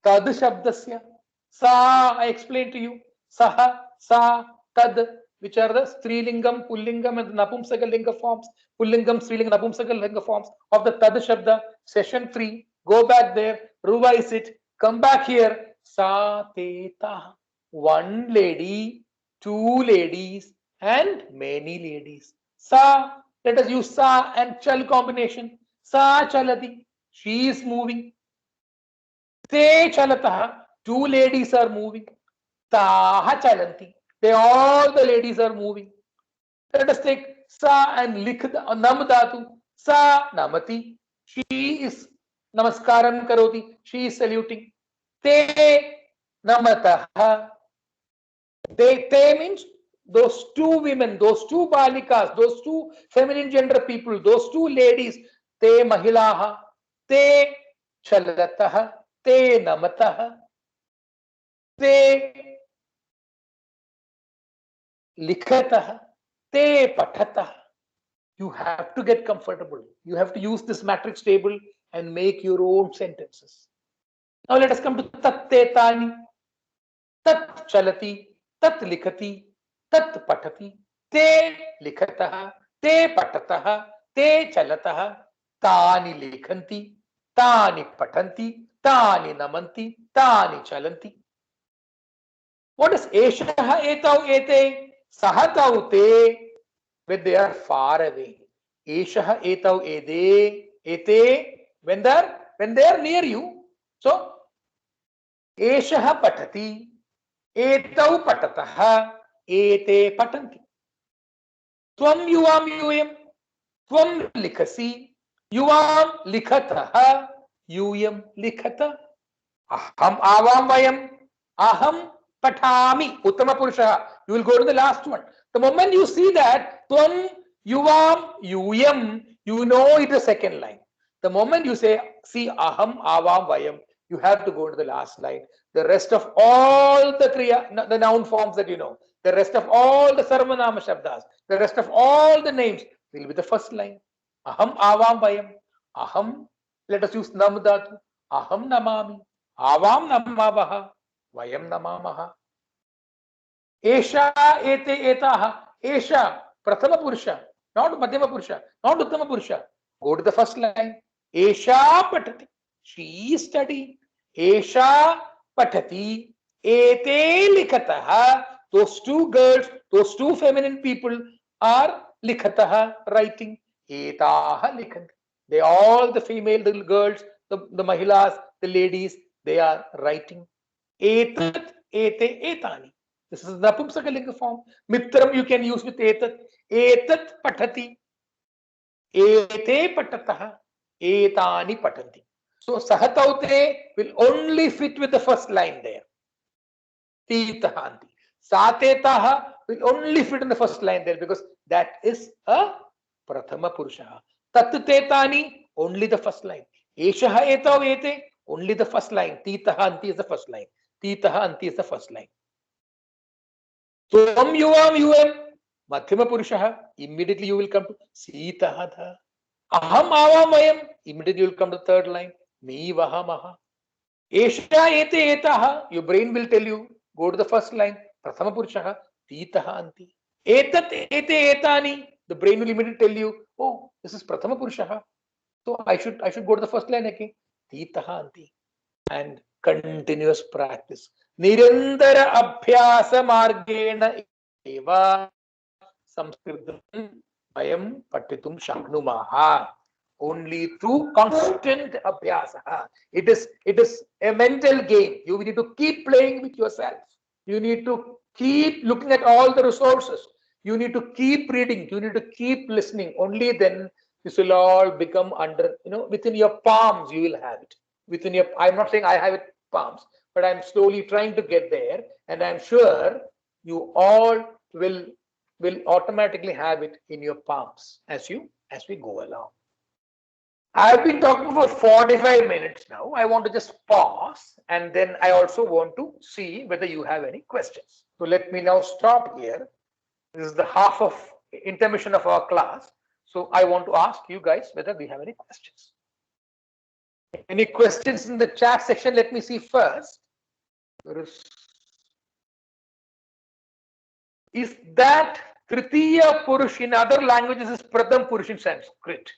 Tad Shabdasya. Sa, I explained to you. Saha, Sa, Tad, which are the Strilingam, Pullingam, and Napumsakalinga forms. Pullingam, Strilingam, Napumsakalinga forms of the Tad Shabda. Session 3. Go back there, revise it, come back here. Sa, Te, Ta. One lady, 2 ladies, and many ladies. Sa, let us use sa and chal combination. Sa chalati, she is moving. Te chalatah, two ladies are moving. Taha chalanti, they all the ladies are moving. Let us take sa and likh nam dhatu. Sa namati, she is namaskaram karoti, she is saluting. Te namatah, they means those two women, those two balikas, those two feminine gender people, those two ladies. Te mahilaha, te chalatah, te namatah, te likhatah, te pathatah. You have to get comfortable. You have to use this matrix table and make your own sentences. Now let us come to tat tetani. Tat chalati, tat likhati, tat patati, te likhatah, te patatah, te chalatah, tani likhanti, tani patanti, tani namanti, tani chalanti. What is Eshah etau ete? Sahatau te, when they are far away. Eshah etau ete, when they are near you. So Eshah patati, etau patatah, ete patanti. Tvam yuvam yuyam, tvam likhasi, yuvam likhatah, yuyam likhata. Aham avam vayam, aham patami. Uttama purusha. You will go to the last one. The moment you see that tvam yuvam yuyam, you know it is second line. The moment you say see aham avam vayam, you have to go to the last line. The rest of all the kriya, the noun forms that you know, the rest of all the sarvanama shabdas, the rest of all the names will be the first line. Aham avam vayam, aham. Let us use nam dhatu. Aham namami, avam namavaha, vayam namamaha. Esha ete etaha. Esha prathama purusha, not madhyama purusha, not uttama purusha. Go to the first line. Esha patati, she is studying. Esha patati, ete likhatah. Those two girls, those two feminine people are likhatah, writing. Etaha likhanti. They all the female little girls, the mahilas, the ladies, they are writing. Etat, ete, etani. This is the Napumsakalinga form. Mitram you can use with etat. Etat patati. Ete patatah. Etani patanti. So Sahataute will only fit with the first line there. Titahanti. Satetaha will only fit in the first line there because that is a Prathama Purusha. Tattetani, only the first line. Eshaha etau ete, only the first line. Titahanti is the first line. Titahanti is the first line. Tvam yuvam yuvam, Madhyama Purusha, immediately you will come to Sitahadha. Aham avam vayam, immediately you will come to the third line. Mi vahamaha. Esha ete etaha, your brain will tell you, go to the first line. Prathama Purusha, Titahanti. Etat ete etani, the brain will immediately tell you, oh, this is Prathama Purusha. So I should go to the first line again. Titahanti. And continuous practice. Nirantara abhyasa margena eva samskritam vayam patitum shaknumaha. Only through constant abhyasa. It is a mental game. You need to keep playing with yourself. You need to keep looking at all the resources. You need to keep reading. You need to keep listening. Only then this will all become under, within your palms you will have it. Within your, I'm not saying I have it palms, but I'm slowly trying to get there, and I'm sure you all will automatically have it in your palms as we go along. I've been talking for 45 minutes now. I want to just pause, and then I also want to see whether you have any questions. So let me now stop here. This is the half of intermission of our class. So I want to ask you guys whether we have any questions. Any questions in the chat section? Let me see first. Is that Tritiya Purush in other languages is Pratham Purush in Sanskrit?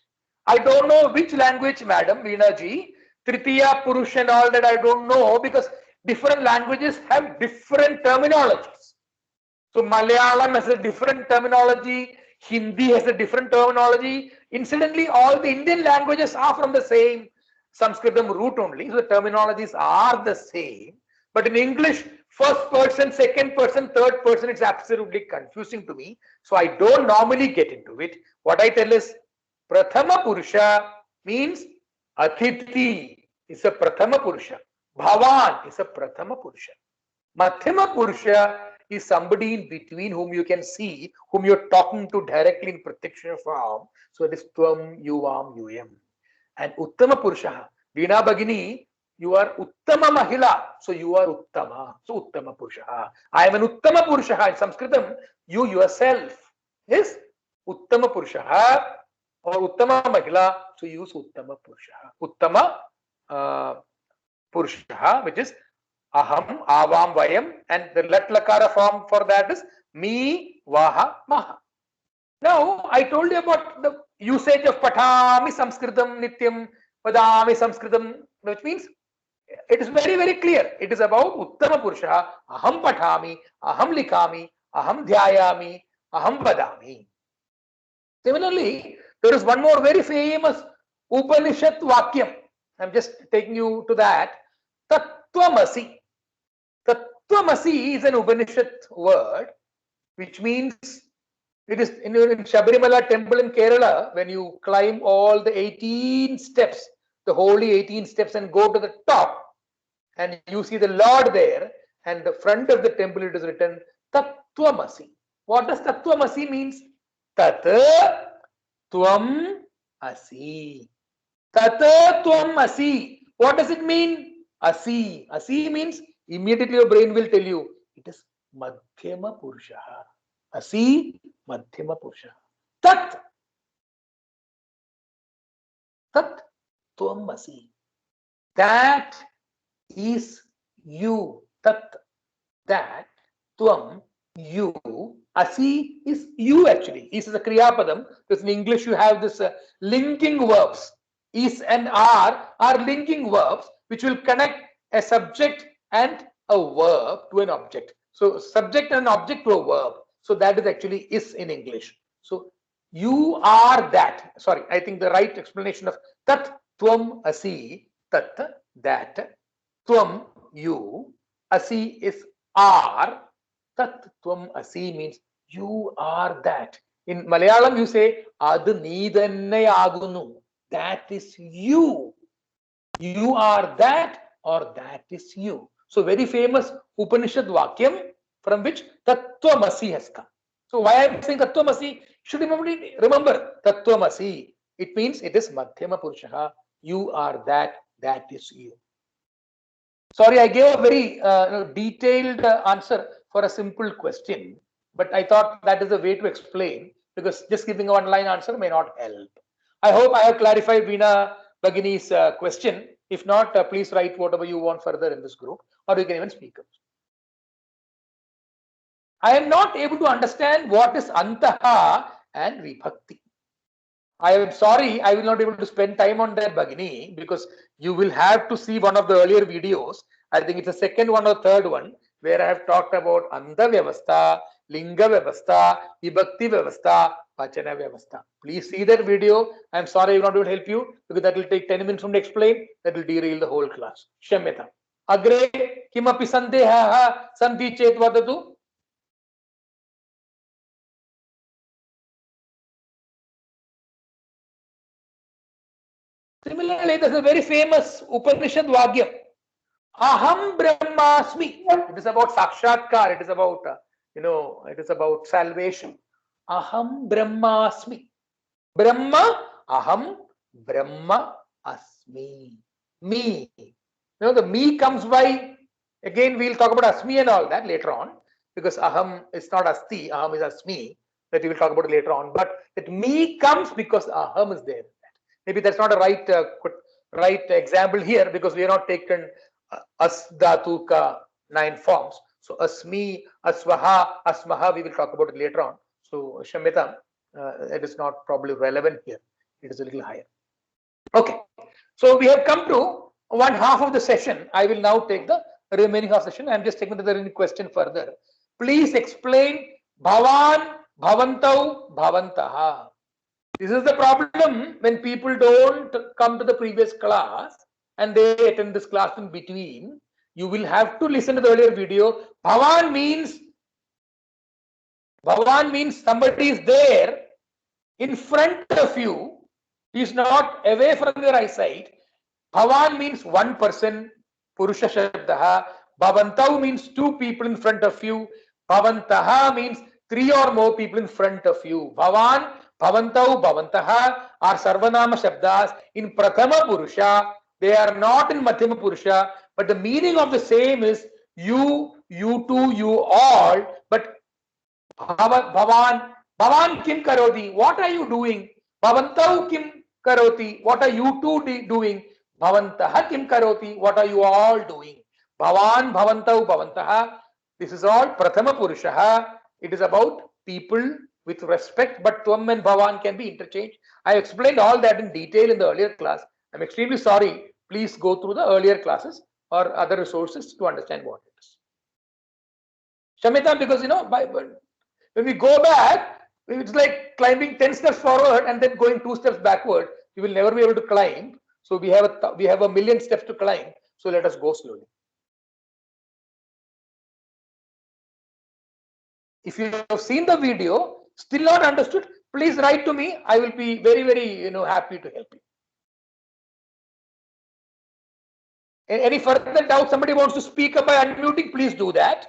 I don't know which language, Madam Veena ji. Tritiya Purush and all that I don't know, because different languages have different terminologies. So Malayalam has a different terminology, Hindi has a different terminology. Incidentally, all the Indian languages are from the same Sanskritam root only, so the terminologies are the same. But in English, first person, second person, third person, it's absolutely confusing to me. So I don't normally get into it. What I tell is Prathama Purusha means Athithi is a Prathama Purusha. Bhavan is a Prathama Purusha. Madhyama Purusha is somebody in between whom you can see, whom you're talking to directly in Pratyaksha form. So it is Tvam, Yuvam, Yuyam. And Uttama Purusha, Veena Bhagini, you are Uttama Mahila. So you are Uttama. So Uttama Purusha. I am an Uttama Purusha. In Sanskritam, you yourself is Uttama Purusha or Uttama Mahila. So use Uttama Purusha. Uttama Purusha, which is Aham, Avam, Vayam, and the Lat Lakara form for that is Me, Vaha, Maha. Now, I told you about the usage of Patami Samskritam Nityam, Vadami Samskritam, which means it is very, very clear. It is about Uttama Purusha, Aham Patami, Aham Likami, Aham Dhyayami, Aham Vadami. Similarly, there is one more very famous Upanishad Vakyam. I'm just taking you to that. Tattvamasi. Tattvamasi is an Upanishad word, which means it is in Shabarimala temple in Kerala, when you climb all the 18 steps, the holy 18 steps, and go to the top, and you see the Lord there, and the front of the temple it is written Tattvamasi. What does Tattvamasi means? Tat Tvam Asi. Tat Tvam Asi. What does it mean? Asi. Asi means immediately your brain will tell you it is Madhyama Purusha. Asi Madhyama Purusha. Tat Tvam Asi. That is you. Tat, that, Tvam, you. Asi is you actually. Is a Kriya Padam. Because in English you have this linking verbs. Is and are linking verbs which will connect a subject and a verb to an object. So subject and object to a verb. So that is actually is in English. So you are that. Sorry, I think the right explanation of Tat Tvam Asi, Tat, that, Tvam, you, Asi is are, Tat Tvam Asi means you are that. In Malayalam you say Adu nee thanne agunu. That is you. You are that or that is you. So very famous Upanishad Vakyam from which Tattvamasi has come. So why I am saying Tattvamasi? Should remember Tattvamasi. It means it is Madhyama Purusha. You are that, that is you. Sorry, I gave a very detailed answer for a simple question, but I thought that is the way to explain, because just giving a one-line answer may not help. I hope I have clarified Veena Bhagini's question. If not, please write whatever you want further in this group, or you can even speak up. I am not able to understand what is Antaha and Vibhakti. I am sorry, I will not be able to spend time on that, Bhagini, because you will have to see one of the earlier videos. I think it's the second one or third one, where I have talked about Anta Vyavastha, Linga Vyavastha, Vibhakti Vyavastha, Vachana Vyavastha. Please see that video. I am sorry I will not be able to help you, because that will take 10 minutes to explain. That will derail the whole class. Shamyata. Agre kimapi sandehaha santi chet vadatu. Similarly, there's a very famous Upanishad Vakyam. Aham Brahmasmi. It is about Sakshatkar. It is about, it is about salvation. Aham Brahmasmi. Brahma, Aham Brahma Asmi. Me. The me comes by, again, we'll talk about Asmi and all that later on, because Aham is not Asti, Aham is Asmi, that we will talk about it later on. But that me comes because Aham is there. Maybe that's not a right example here, because we have not taken as dhatu ka 9 forms. So asmi, asvaha, asmaha, we will talk about it later on. So Shamyata, it is not probably relevant here. It is a little higher. Okay. So we have come to one half of the session. I will now take the remaining half session. I am just taking the question further. Please explain Bhavan, Bhavantau, Bhavantaha. This is the problem when people don't come to the previous class and they attend this class in between. You will have to listen to the earlier video. Bhavan means somebody is there in front of you. He is not away from your eyesight. Bhavan means one person, Purusha Shabdaha. Bhavantau means two people in front of you. Bhavantaha means three or more people in front of you. Bhavan, Bhavantau, Bhavantaha are Sarvanama Shabdas in Prathama Purusha. They are not in Madhyama Purusha, but the meaning of the same is you, you two, you all. But Bhavan kim karoti? What are you doing? Bhavantau kim karoti? What are you two doing? Bhavantaha kim karoti? What are you all doing? Bhavan, Bhavantau, Bhavantaha. This is all Prathama Purushaha. It is about people with respect, but Tvam and Bhavan can be interchanged. I explained all that in detail in the earlier class. I'm extremely sorry. Please go through the earlier classes or other resources to understand what it is. Shamita, because when we go back, it's like climbing 10 steps forward and then going 2 steps backward. You will never be able to climb. So we have a million steps to climb. So let us go slowly. If you have seen the video, still not understood, please write to me. I will be very, very happy to help you. Any further doubt? Somebody wants to speak up by unmuting, please do that.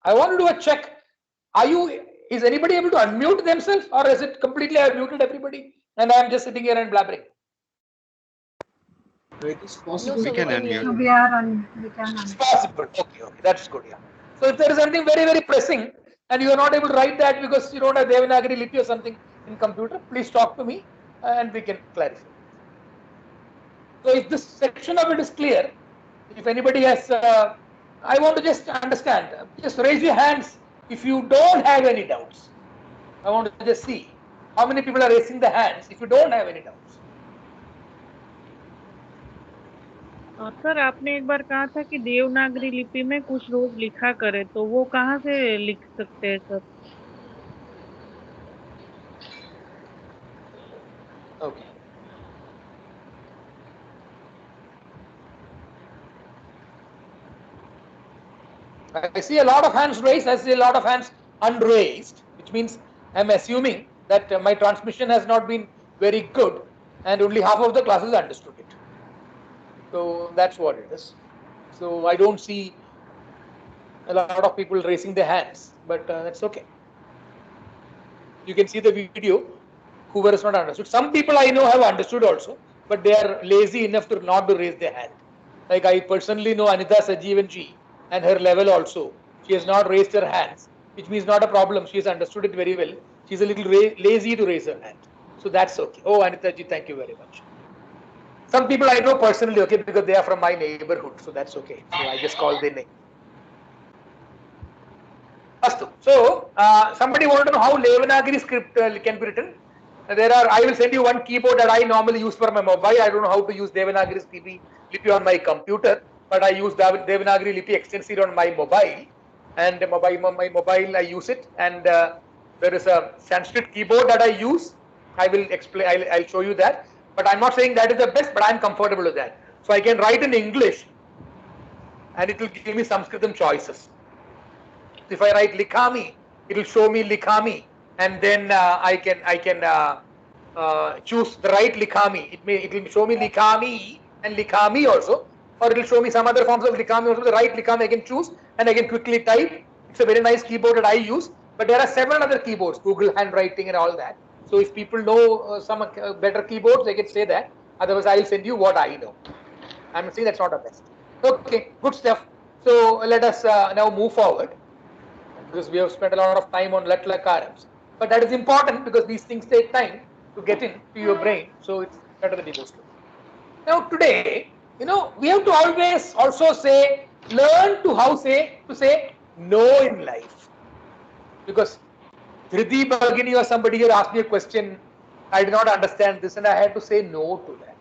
I want to do a check. Is anybody able to unmute themselves, or is it completely I have muted everybody and I am just sitting here and blabbering? It is possible. No, sir, We can hear unmute. you. We are on. We can It's unmute. possible. Okay, that's good. Yeah. So if there is something very, very pressing and you are not able to write that because you don't have Devanagari Lipi or something in computer, please talk to me and we can clarify. So if this section of it is clear, if anybody has, I want to just understand. Just raise your hands if you don't have any doubts. I want to just see how many people are raising the hands if you don't have any doubts. Sir आपने एक बार कहा था कि देवनागरी लिपि में कुछ रोज लिखा करे, तो वो कहाँ से लिख सकते हैं sir? Okay. I see a lot of hands raised. I see a lot of hands unraised, which means I'm assuming that my transmission has not been very good and only half of the classes understood it. So that's what it is. So I don't see a lot of people raising their hands, but that's okay. You can see the video, whoever is not understood. Some people I know have understood also, but they are lazy enough to not to raise their hand. Like I personally know Anita Sajeevanji and her level also. She has not raised her hands, which means not a problem. She has understood it very well. She's a little lazy to raise her hand. So that's okay. Oh, Anita ji, thank you very much. Some people I know personally, okay, because they are from my neighborhood. So that's okay. So I just call their name. So somebody wanted to know how Devanagari script can be written. I will send you one keyboard that I normally use for my mobile. I don't know how to use Devanagari Lipi on my computer, but I use Devanagari Lipi extensively on my mobile. And my mobile I use it. And there is a Sanskrit keyboard that I use. I will explain. I'll show you that. But I'm not saying that is the best, but I'm comfortable with that. So I can write in English, and it will give me Sanskritam choices. If I write Likhami, it will show me Likhami, and then I can choose the right Likhami. It will show me Likhami and Likhami also, or it will show me some other forms of Likhami also. The right Likhami I can choose, and I can quickly type. It's a very nice keyboard that I use, but there are several other keyboards, Google handwriting and all that. So if people know some better keyboards, they can say that. Otherwise, I will send you what I know. I'm saying that's not the best. Okay, good stuff. So let us now move forward, because we have spent a lot of time on Lat Lakarams. But that is important because these things take time to get into your brain. So it's better that you go slow. Now today, we have to always also say, learn to say no in life. Because Dhriti Bhagini or somebody here asked me a question, I did not understand this and I had to say no to that.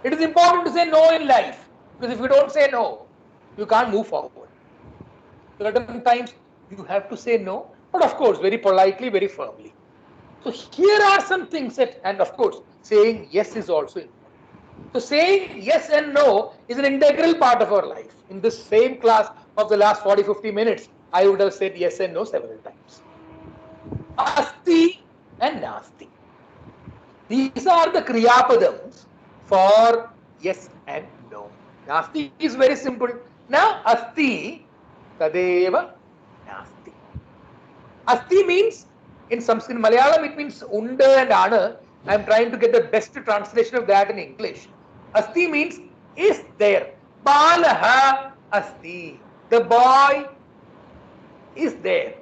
It is important to say no in life, because if you don't say no, you can't move forward. Certain times you have to say no, but of course, very politely, very firmly. So here are some things that, and of course, saying yes is also important. So saying yes and no is an integral part of our life. In this same class of the last 40-50 minutes, I would have said yes and no several times. Asti and nasti. These are the kriyapadams for yes and no. Nasti is very simple. Now asti tadeva nasti. Asti means in Sanskrit, Malayalam it means unda and ana. I am trying to get the best translation of that in English. Asti means is there. Balaha asti. The boy is there.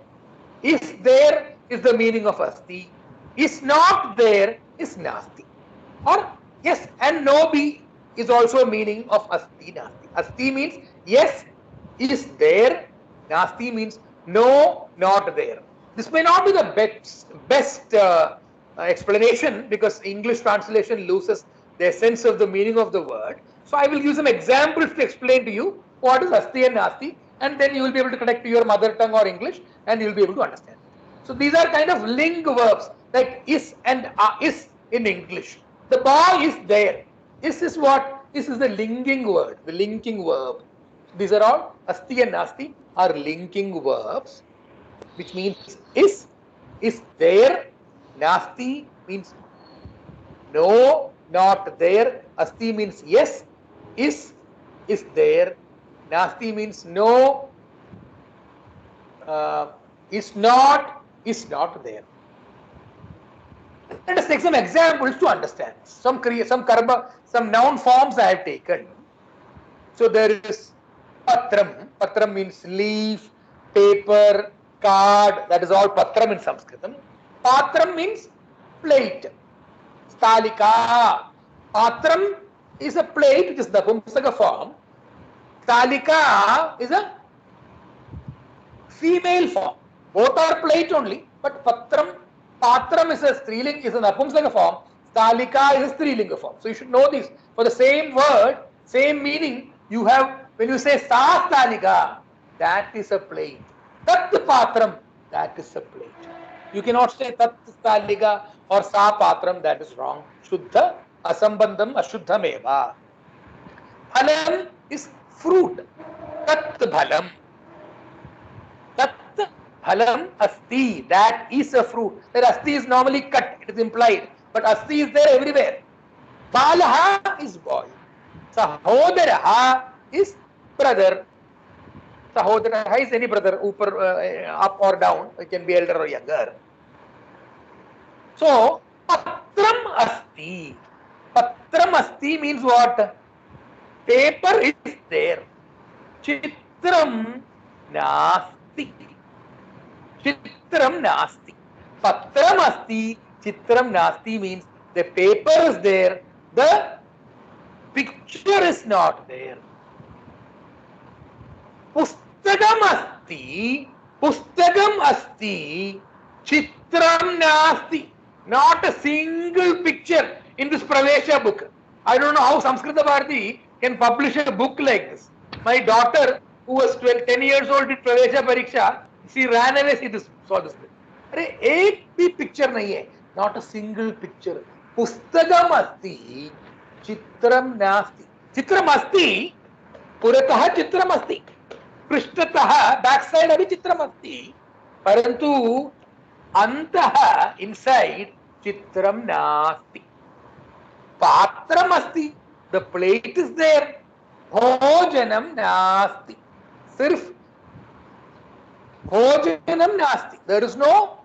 Is there is the meaning of asti. Is not there is nasti. Or yes and no be is also a meaning of asti nasti. Asti means yes is there. Nasti means no, not there. This may not be the best explanation, because English translation loses the essence of the meaning of the word. So I will use some examples to explain to you what is asti and nasti, and then you will be able to connect to your mother tongue or English, and you will be able to understand. So these are kind of link verbs, like is and is in English. The boy is there. Is what? This is the linking word, the linking verb. These are all asti and nasti are linking verbs, which means is there. Nasti means no, not there. Asti means yes, is there. Nasti means no, is not there. Let us take some examples to understand. Some karma, some noun forms I have taken. So there is patram. Patram means leaf, paper, card. That is all patram in Sanskritam. Patram means plate. Stalika. Patram is a plate, which is the Napumsaka form. Stalika is a female form. Both are plate only, but patram is a strilinga, is an Napumsaka form. Stalika is a strilinga form. So you should know this. For the same word, same meaning, you have, when you say sa stalika, that is a plate. Tat patram, that is a plate. You cannot say tat stalika or sa patram, that is wrong. Shuddha, asambandham, ashuddham eva. Phalam is fruit. Tat bhalam. Tat phalam asti, that is a fruit. That asti is normally cut, it is implied, but asti is there everywhere. Balaha is boy. Sahodaraha is brother. Sahodaraha is any brother, up or down. It can be elder or younger. So, patram asti. Patram asti means what? Paper is there. Chitram nasti. Chitram nasti. Patram asti. Chitram nasti means the paper is there. The picture is not there. Pustakam asti. Pustakam asti. Chitram nasti. Not a single picture in this Pravesha book. I don't know how Samskrita Bharati can publish a book like this. My daughter, who was 10 years old, did Pravesha Pariksha. She ran away, saw this book. एक भी picture नहीं है. Not a single picture. पुस्तकम अस्ति, चित्रम नास्ति. चित्रम अस्ति, पुरतः चित्रम अस्ति. पृष्ठतः बैक साइड अभी चित्रम अस्ति, परंतु अंतः inside चित्रम नास्ति. पात्रम अस्ति, the plate is there. भोजनम नास्ति, सिर्फ भोजनम नास्ति. There is no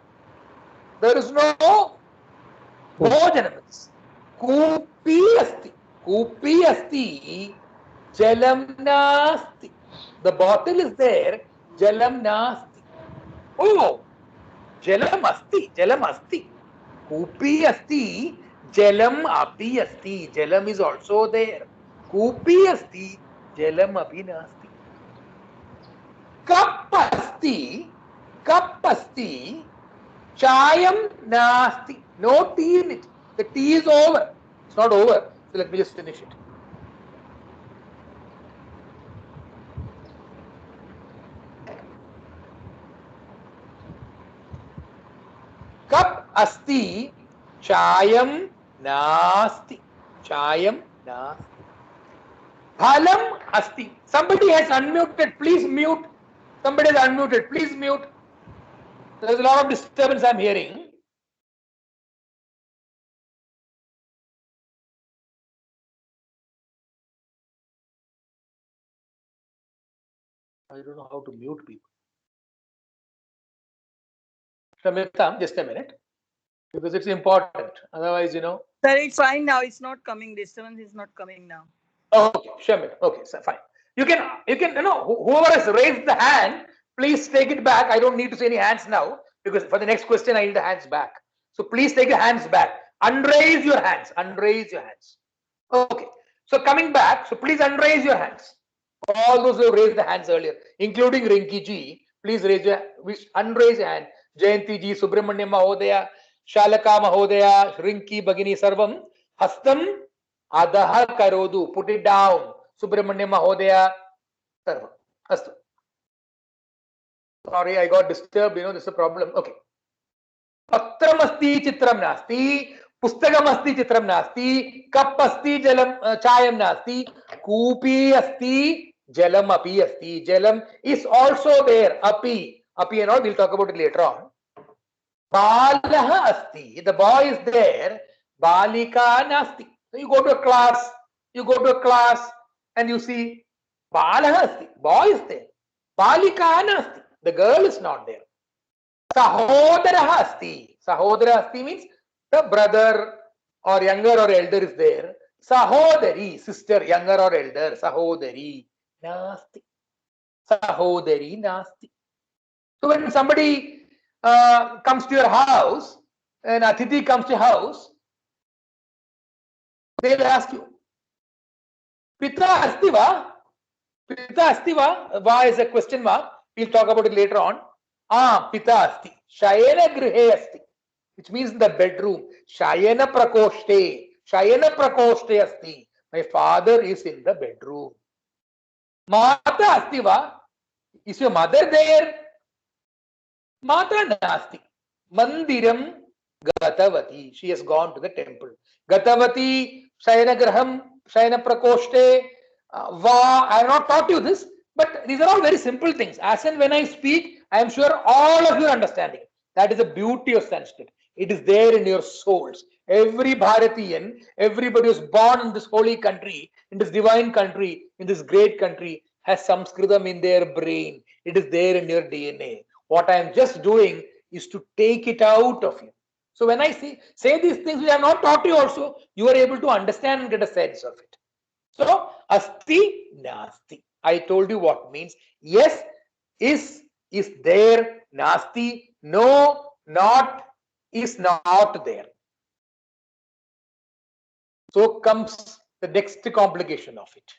भोजनम. कूपी अस्ति, कूपी अस्ति, जलम नास्ति. The bottle is there, jalam nasti. Oh, jalam asti, jalam asti. Koopi asti, jalam api asti. Jalam is also there. Koopi asti, jalam api nasti. Cup asti, chayam nasti. No tea in it. The tea is over. It's not over. So let me just finish it. asti, chayam nasti. Chayam nasti. Phalam asti. Somebody has unmuted. Please mute. Somebody has unmuted. Please mute. There's a lot of disturbance I'm hearing. I don't know how to mute people. Shamita, just a minute. Because it's important. Otherwise, you know. Sir, it's fine now. It's not coming. Disturbance is not coming now. Okay, Shamita. Okay, so fine. You can, you know, whoever has raised the hand, please take it back. I don't need to see any hands now because for the next question, I need the hands back. So please take the hands back. Unraise your hands. Unraise your hands. Okay. So coming back, so please unraise your hands. All those who have raised the hands earlier, including Rinki ji, please unraise your hand. Jayanti ji, Subramanya Mahodaya, Shalaka Mahodaya, Rinki Bagini Sarvam, Hastam Adaha Karodu. Put it down. Subramanya Mahodaya, Sarvam. Hastam. Sorry, I got disturbed. You know, this is a problem. Okay. Patram asti chitram nasti. पुस्तकम अस्ति चित्रम नास्ति cup अस्ति जलम chime नास्ति कूपी अस्ति jalam api asti. Jalam is also there. Api and all, we'll talk about it later on. Balaha asti, the boy is there. Balika nasti. So you go to a class, and you see Balaha asti, boy is there. Balika nasti, the girl is not there. Sahodaraha asti. Sahodara asti means the brother or younger or elder is there. Sahodari, sister, younger or elder. Sahodari nasti. Sahodari nasti. So when somebody comes to your house, an Athithi comes to your house, they will ask you, Pita asti va? Pita asti va? Va is a question mark. We'll talk about it later on. Pita asti. Shayena grihe asti. Which means in the bedroom. Shayena prakoshte. Shayena prakoshte asti. My father is in the bedroom. Mata asti va? Is your mother there? Mata nasti. Mandiram gatavati. She has gone to the temple. Gatavati, Shayana graham, Shayana prakoshte, va. I have not taught you this, but these are all very simple things. As and when I speak, I am sure all of you are understanding. That is the beauty of Sanskrit. It is there in your souls. Every Bharatiyan, everybody who is born in this holy country, in this divine country, in this great country, has Sanskritam in their brain. It is there in your DNA. What I am just doing is to take it out of you. So when I say these things which I have not taught you also, you are able to understand and get a sense of it. So, asti, nasti. I told you what means. Yes, is there. Nasti, no, not, is not there. So comes the next complication of it.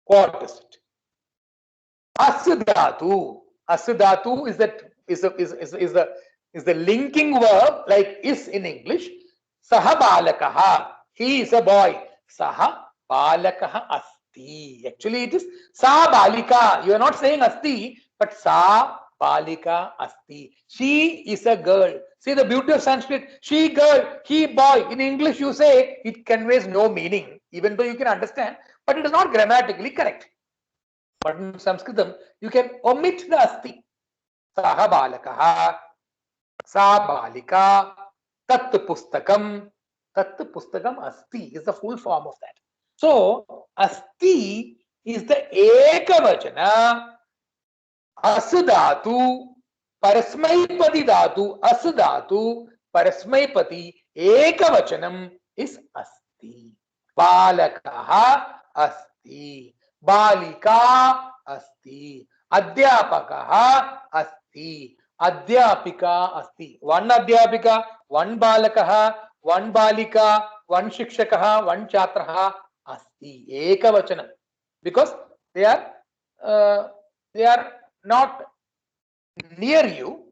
What is it? Asidhatu. Asidhatu is the linking verb like is in English. Saha balakaha. He is a boy. Saha balakaha asti. Actually, it is sa balika. You are not saying asti, but sa balika asti. She is a girl. See the beauty of Sanskrit. She girl, he boy. In English, you say it conveys no meaning, even though you can understand, but it is not grammatically correct. But in Sanskritam, you can omit the asti. Saha balakaha, sa balika, tat pustakam. Tat pustakam asti is the full form of that. So, asti is the ekavachana. Asudhatu, parasmaipati dhatu, asudhatu, parasmaipati, ekavachanam is asti. Balakaha asti. Balika asti. Adhyapakaha asti. Adhyapika asti. One adhyapika, one balakaha, one balika, one shikshakaha, one chatraha asti. Ekavachanam. Because they are not near you.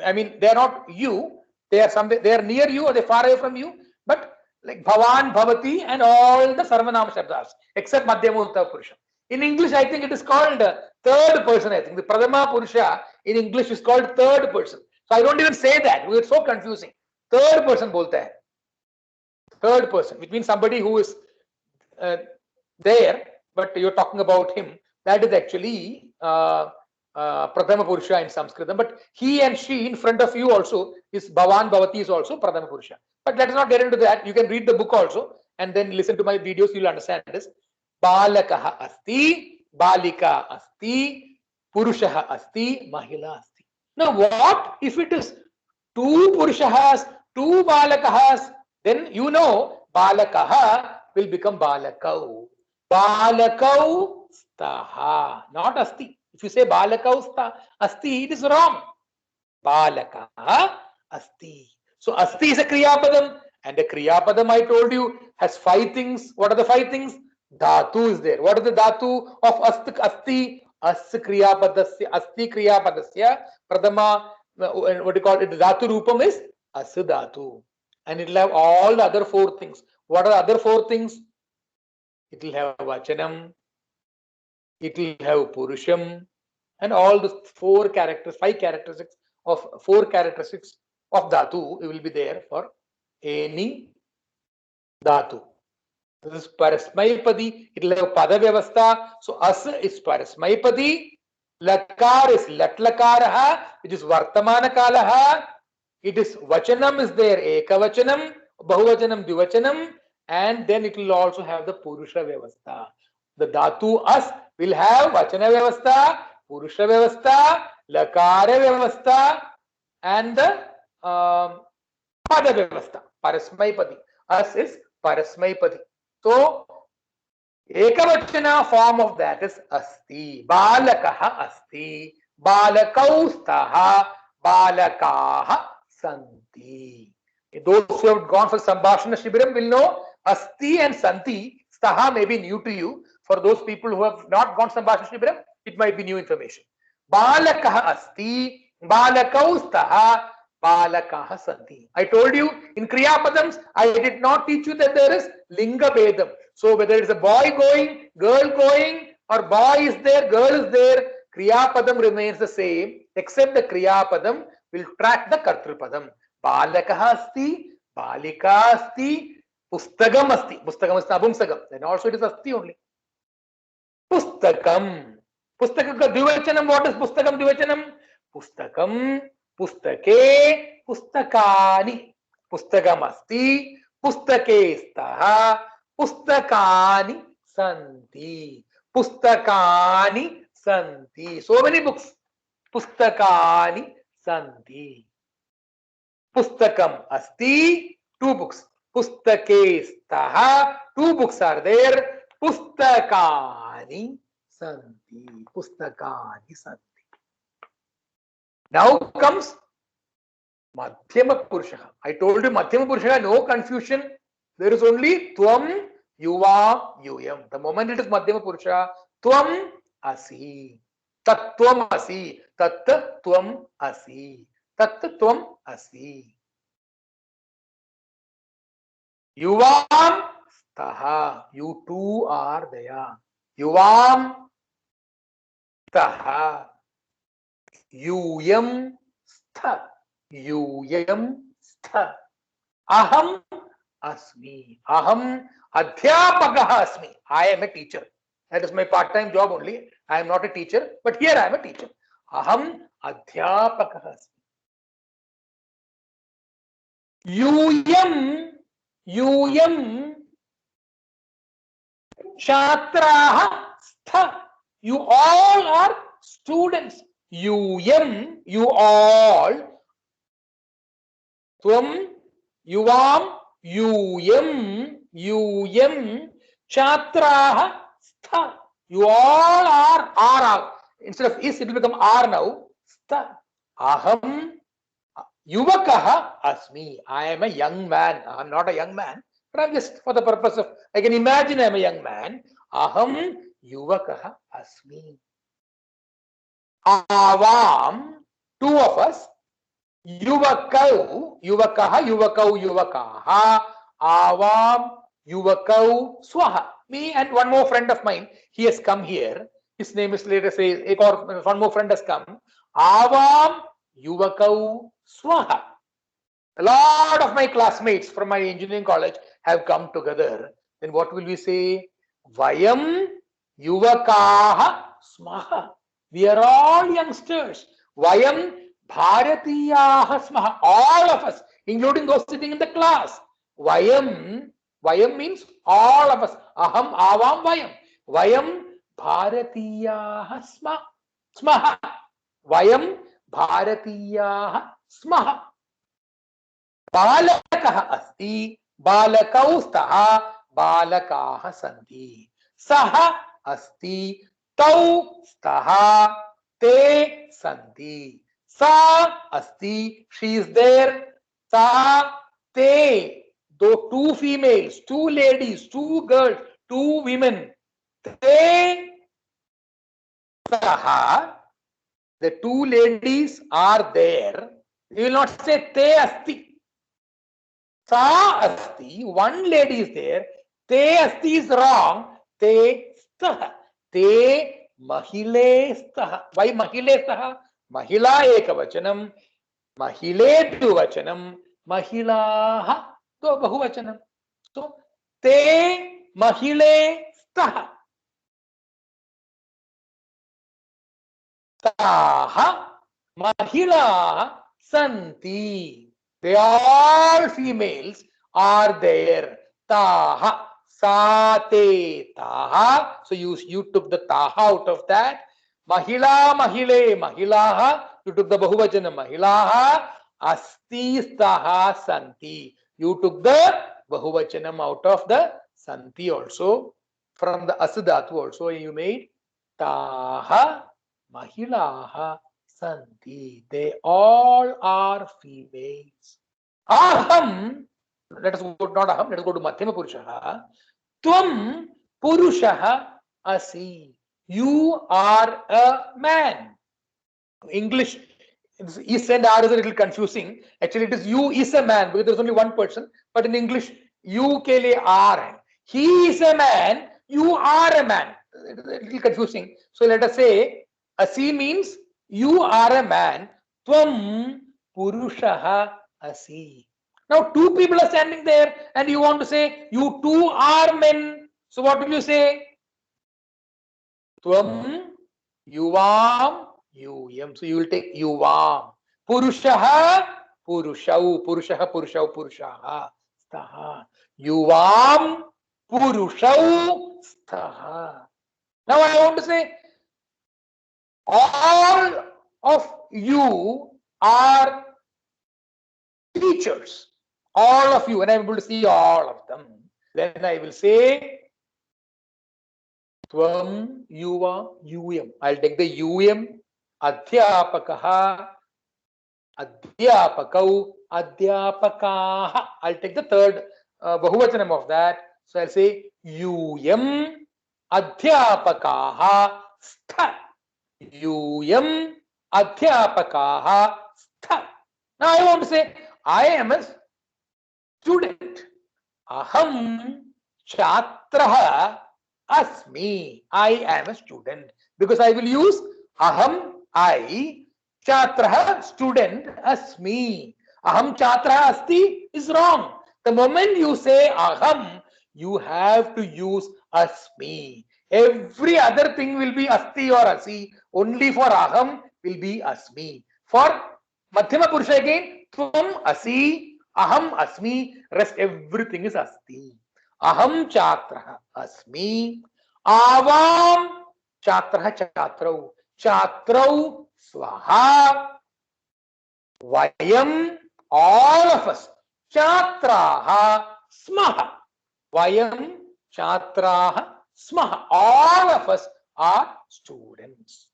I mean, they are not you. They are near you or they are far away from you. But like Bhavan, Bhavati, and all the Sarvanama Shabdas, except Madhyamurta Purusha. In English, I think it is called third person. I think the Pradama Purusha in English is called third person. So I don't even say that. It's so confusing. third person बोलता है, third person, which means somebody who is there, but you're talking about him. That is actually Pradhama Purusha in Sanskritam. But he and she in front of you also is Bhavan, Bhavati is also Pradhama Purusha. But let us not get into that. You can read the book also and then listen to my videos. You'll understand this. Balakaha asti, Balika asti, Purushaha asti, Mahila asti. Now what if it is two Purushahas, two Balakahas? Then you know Balakaha will become Balakau. Balakau staha, not asti. If you say Balakau asti, it is wrong. Balakaha asti. So asti is a Kriyapadam, and a Kriyapadam, I told you, has 5 things. What are the 5 things? Dhatu is there. What is the dhatu of asti? As Kriyapadasya, asti Kriyapadasya, Pradama, what do you call it? Dhatu Rupam is as dhatu. And it will have all the other 4 things. What are the other 4 things? It will have Vachanam, it will have Purusham, and all the 5 characteristics of dhatu, it will be there for any dhatu. This is Parasmaipadi, it will have Pada Vyavastha. So As is Parasmaipadi, Lakar is Latlakaraha, which is Vartamana Kalaha. It is Vachanam is there, Ekavachanam, Bahuvachanam, Dvivachanam, and then it will also have the Purusha Vyavastha. The Dhatu As will have Vachana Vyavastha, Purusha Vyavastha, Lakara Vyavastha, and the Pada Vyavastha, Parasmaipadi. As is Parasmaipadi. So, Ekavachana form of that is Asti. Balakaha Asti. Balakaustaha. Balakaha Santi. Those who have gone for Sambhashana Shibiram will know Asti and Santi. Staha may be new to you. For those people who have not gone Sambhashana Shibiram, it might be new information. Balakaha Asti, Balakau Staha, Balakaha Santi. I told you in Kriyapadams, I did not teach you that there is Linga Bedam. So whether it's a boy going, girl going, or boy is there, girl is there, Kriyapadam remains the same, except the Kriyapadam will track the Kartrupadam. Balakaha Asti, Balika Asti, Pustagam Asti. Pustagam is Nabumsagam. Then also it is Asti only. Pustakam. Pustakam ka Dvivachanam. What is Pustakam Dvivachanam? Pustakam, Pustake, Pustakani. Pustakam Asti, Pustake Staha, Pustakani Santi. Pustakani Santi. So many books. Pustakani Santi. Pustakam Asti, 2 books. Pustake Staha, 2 books are there. Pustakani Santi. Pustakani Santi. Now comes Madhyama Purusha. I told you Madhyama Purusha, no confusion. There is only Tvam, Yuva, Yuyam. The moment it is Madhyama Purusha, Tvam Asi. Tat Tvam Asi. Tat Tvam Asi. Tat Tvam Asi. Yuvam Staha. You two are there. Yuvam Staha. Yuyam Stha. Yuyam Stha. Aham Asmi. Aham Adhyapakaha Asmi. I am a teacher. That is my part-time job only. I am not a teacher, but here I am a teacher. Aham Adhyapakaha Asmi. Yuyam Chatraha Stha. You all are students. Yuyam, you all. Tvam, Yuvam, Yuyam, Chatraha Stha. You all are. Instead of is, it will become are now. Stha. Aham Yuvakaha Asmi. I am a young man. I am not a young man, but I am just for the purpose of, I can imagine I am a young man. Aham Yuvakaha Asmi. Avam, 2 of us. Yuvakau, Yuvakaha. Avam, Yuvakau, Swaha. Me and one more friend of mine, he has come here. His name is, let us say, one more friend has come. Avam, Yuvakau, Swaha. A lot of my classmates from my engineering college have come together. Then what will we say? Vayam yuvakaha smaha. We are all youngsters. Vayam bharatiyaha smaha. All of us, including those sitting in the class. Vayam, vayam means all of us. Aham, avam, vayam. Vayam bharatiyaha smaha. Vayam bharatiyaha smaha. बालकः अस्ति, बालकौ स्तः, बालकाः सन्ति, सः अस्ति, तौ स्तः, ते सन्ति, सा अस्ति, she is there, सा, ते, दो two females, two ladies, two girls, two women, ते, सः, the two ladies are there. You will not say te asti. Sa asti, one lady is there. Te asti is wrong. Te stah. Te mahile stah. Why mahile stah? Mahila ekavachanam. Mahile dvivachanam. Mahilaha to bahuvachanam. So, te mahile stah. Taha mahila santi. They all females are there. Taha, sate, taha. So you took the taha out of that. Mahila, mahile, mahilaha. You took the bahuvachana mahilaha. Asti, staha, santi. You took the bahuvachanam out of the santi also. From the asadhatu also you made taha, mahilaha. Santi. They all are females. Aham. Let us go, not aham, let us go to Madhyama Purushaha. Tvam Purushaha asi. You are a man. English, is and are is a little confusing. Actually, it is you is a man because there is only one person. But in English, you ke liye are. He is a man. You are a man. It is a little confusing. So let us say, asi means you are a man. Tvam Purushaha asi. Now two people are standing there and you want to say you two are men. So what will you say? Tvam yuvam yuyam. So you will take yuvam. Purushaha purushau. Purushaha purushau purushaha. Staha. Yuvam purushau staha. Now I want to say all of you are teachers. All of you, and I am able to see all of them. Then I will say Tvam yuva yuyam. I'll take the yuyam. Adhyapakaha, adhyapakau, adhyapakaha. I'll take the third bahuvachanam of that. So I'll say yuyam adhyapakaha stha. Yuyam adhyapakaha stha. Now I want to say I am a student. Aham chatraha asmi. I am a student. Because I will use aham, I, chatraha, student, asmi. Aham chatraha asti is wrong. The moment you say aham, you have to use asmi. Every other thing will be asti or asi. Only for aham will be asmi. For Madhyama Purusha again, tvam asi, aham asmi, rest everything is asti. Aham chatraha asmi, avam chatraha chatrau, chatrau swaha, vayam, all of us, chatraha smaha, vayam chatraha smaha, all of us are students.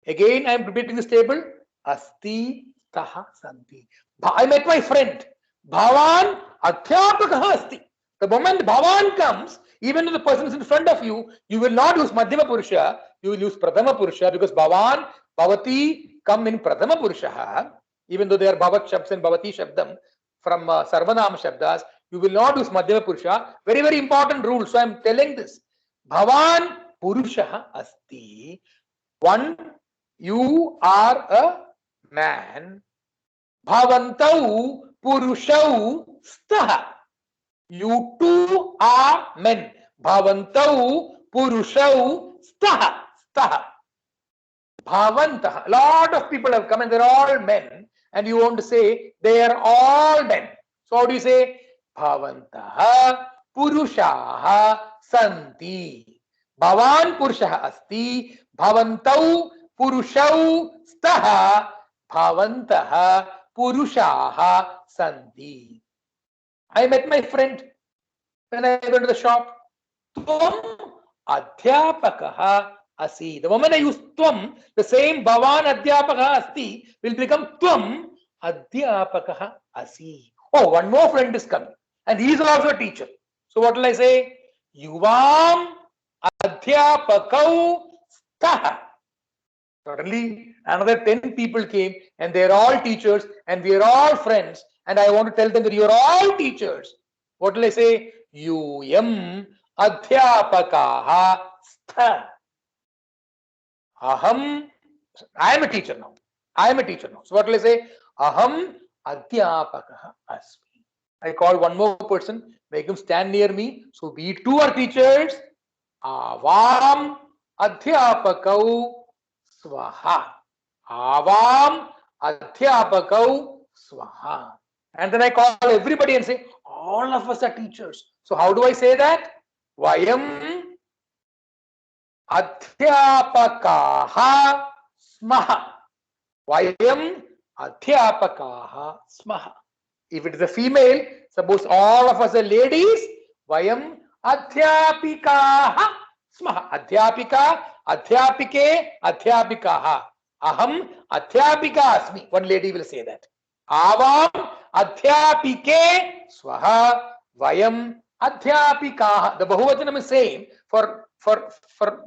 Again I am repeating this table. Asti taha santi. I met my friend. Bhavan adhyapakaha asti. The moment Bhavan comes, even if the person is in front of you, you will not use Madhyama Purusha, you will use Prathama Purusha because Bhavan, Bhavati come in Prathama Purusha. Even though they are Bhavat Shabds and Bhavati Shabdam from Sarvanama Shabdas, you will not use Madhyama Purusha. Very, very important rule. So I am telling this. Bhavan Purushaha asti. One, you are a man. Bhavantau purushau stah. You two are men. Bhavantau purushau stah. Stah. Bhavantah. A lot of people have come and they're all men. And you want to say they are all men. So how do you say? Bhavantah purushaha santi. Bhavan purushah asti. Bhavantau purushau staha. Bhavantah purushaha santi. I met my friend when I went to the shop. Tvam adhyapakaha asi. The moment I use tvam, the same bhavan adhyapakaha asti will become tvam adhyapakaha asi. Oh, one more friend is coming, and he is also a teacher. So what will I say? Yuvam adhyapakau staha. Suddenly, another 10 people came, and they are all teachers, and we are all friends. And I want to tell them that you are all teachers. What will I say? Yuyam adhyapakaha stha. Aham. I am a teacher now. I am a teacher now. So what will I say? Aham adhyapakaha asmi. I call one more person, make him stand near me. So we two are teachers. Avam adhyapakau swaha. Avam adhyapakau swaha. And then I call everybody and say, all of us are teachers. So how do I say that? Vayam adhyapakaha smaha. Vayam adhyapakaha smaha. If it is a female, suppose all of us are ladies, vayam adhyapikaha smaha. Adhyapika, adhyapike, adhyapikaha. Aham adhyapika asmi. One lady will say that. Avam adhyapike swaha. Vayam adhyapikaha. The Bahuvachanam is same for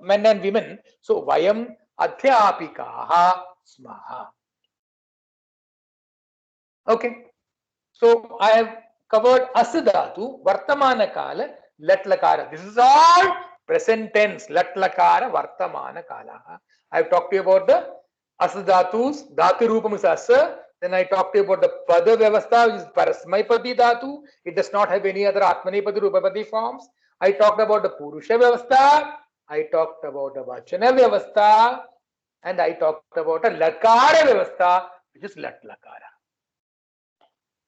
men and women. So vayam adhyapikaha smaha. Okay. So I have covered asadhatu, vartamana kala, latlakara. This is all present tense. Latlakara, vartamana kala. I have talked to you about the asadhatus. Dhatu rupam is asa. Then I talked to you about the pada vyavastha, which is parasmaipadi dhatu. It does not have any other atmanipadi rupapadi forms. I talked about the purusha vyavastha. I talked about the vachana vyavastha. And I talked about a lakara vyavastha, which is latlakara.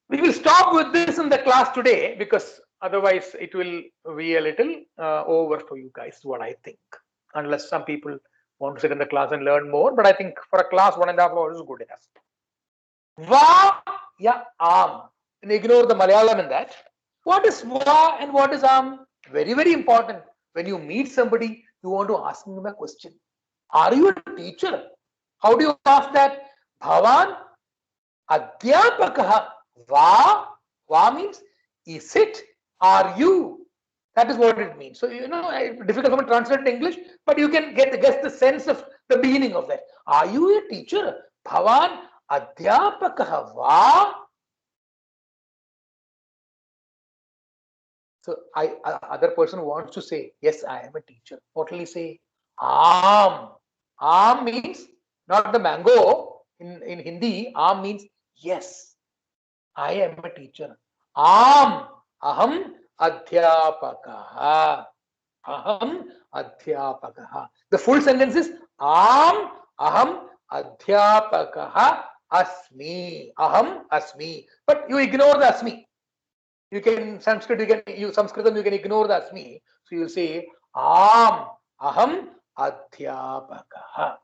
We will stop with this in the class today because otherwise it will be a little over for you guys, what I think. Unless some people want to sit in the class and learn more, but I think for a class 1.5 hours is good enough. Va ya am. And ignore the Malayalam in that. What is va and what is am? Very, very important. When you meet somebody, you want to ask them a question. Are you a teacher? How do you ask that? Bhavan adhyapakaha. Va means is it? Are you? That is what it means. So difficult for me to translate in English, but you can guess the sense of the meaning of that. Are you a teacher? Bhavan adhyapakaha va. So other person wants to say, yes, I am a teacher. What will he say? Am. Am means not the mango. In Hindi, am means yes. I am a teacher. Am. Aham adhyapakaha. Aham adhyapakaha. The full sentence is Am aham adhyapakaha asmi. Aham asmi. But you ignore the asmi. You can Sanskritam, you can ignore the asmi. So you say Am aham adhyapakaha.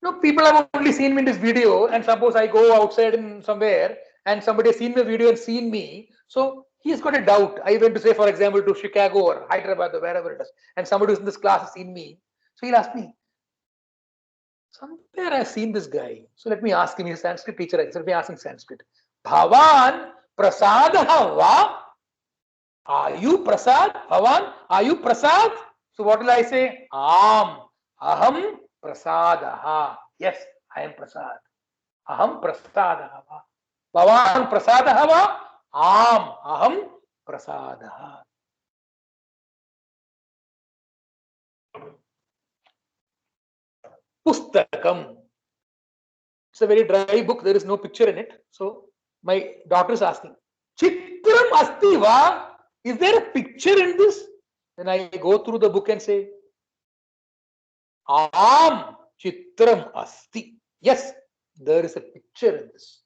No, people have only seen me in this video, and suppose I go outside in somewhere and somebody has seen the video and seen me, so he's got a doubt. I went to say, for example, to Chicago or Hyderabad or wherever it is, and somebody who's in this class has seen me, so he'll ask me, somewhere I've seen this guy. So let me ask him. He's a Sanskrit teacher. So let me ask him Sanskrit. Bhavan prasadaha va? Are you prasad? Bhavan, are you prasad? So what will I say? Am aham prasadaha. Yes, I am prasad. Aham prasadaha. Bhavan prasadaha va? Am aham prasadaha. Pustakam. It's a very dry book. There is no picture in it. So my daughter is asking, Chitram asti va? Is there a picture in this? Then I go through the book and say, Am Chitram asti. Yes, there is a picture in this.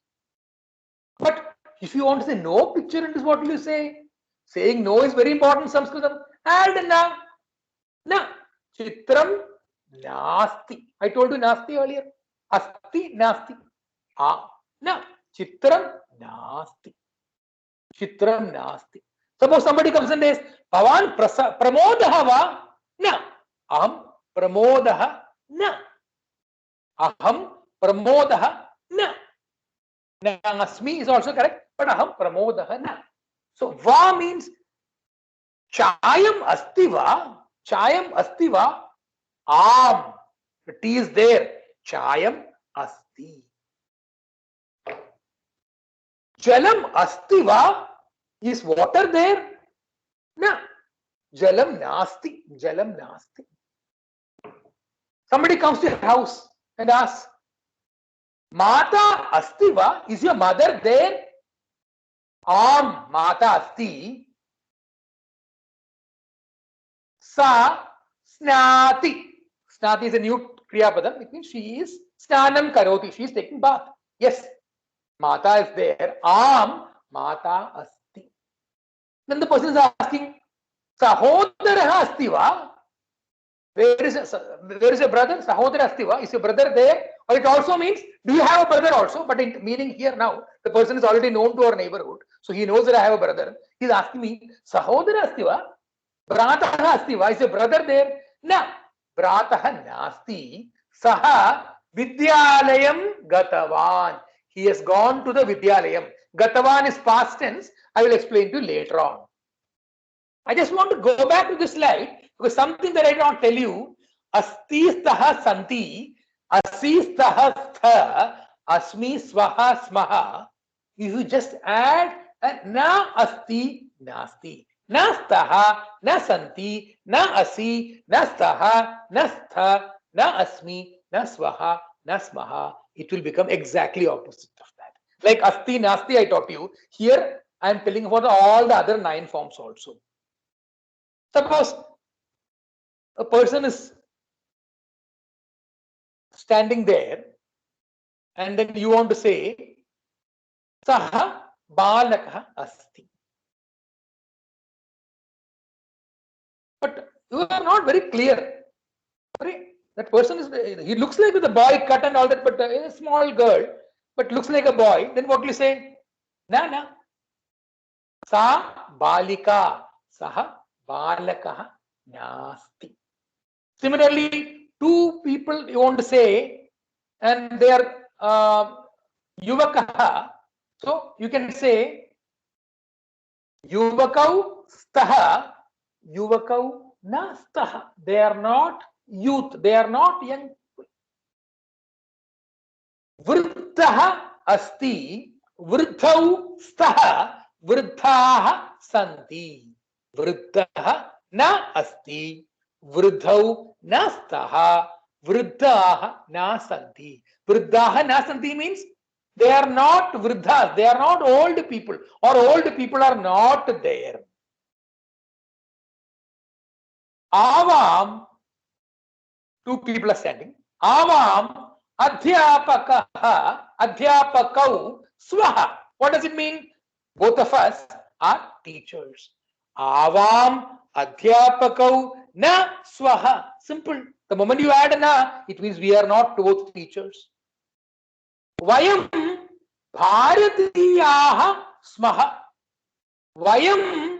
But if you want to say no picture in this, what will you say? Saying no is very important in Sanskritam. Add na. Na. Chitram nasti. I told you nasti earlier. Asti nasti. Ah. Na. Chitram nasti. Chitram nasti. Suppose somebody comes and says, Bhavan pramodaha va? Na. Aham pramodaha na. Aham pramodaha na. Asmi is also correct, but aham pramodaha na. So va means chayam asti va. Chayam asti va. Am. The tea is there. Chayam asti. Jalam asti va. Is water there? No. Jalam nasti. Jalam nasti. Somebody comes to your house and asks, Mata asti va? Is your mother there? Am mata asti. Sa snati. Snati is a new kriya padam. It means she is snanam karoti. She is taking bath. Yes. Mata is there. Am mata asti. Then the person is asking, Sahodara asti va? There is a brother, Sahodara asti va? Is your brother there? Or it also means, do you have a brother also? But in meaning here now, the person is already known to our neighborhood. So he knows that I have a brother. He is asking me, Sahodara asti va? Brataha asti va? Is your brother there? No. Brataha nasti. Saha vidyalayam gatavan. He has gone to the vidyalayam. Gatavan is past tense. I will explain to you later on. I just want to go back to this slide because something that I did not tell you. Asti staha santi, asi staha stha, asmi swaha smaha. If you just add na asti nasti, na staha, na santi, na asi, na staha, na stha, na asmi, na swaha, na smaha, it will become exactly opposite of that. Like asti nasti I taught you. Here I am telling about all the other 9 forms also. Suppose a person is standing there and then you want to say Saha balakah asti. But you are not very clear. That person is, he looks like with a boy cut and all that, but a small girl, but looks like a boy. Then what will you say? Na. Sa balika. Saha balakah nasti. Similarly, 2 people you want to say, and they are yuvakaha. So you can say yuvakau staha, yuvakau nastaha. They are not youth, they are not young. Vriddhaha asti, vriddhau staha, vriddhaha santi. Vriddhaha na asti, vriddhau nastaha, vriddhaha na santi. Vriddhaha na santi means they are not vriddhas, they are not old people, or old people are not there. Avam, 2 people are standing. Avam adhyapakaha, adhyapakau swaha. What does it mean? Both of us are teachers. Avam adhyapakau na swaha. Simple. The moment you add na, it means we are not both teachers. Vayam bharatiyaha smaha. Vayam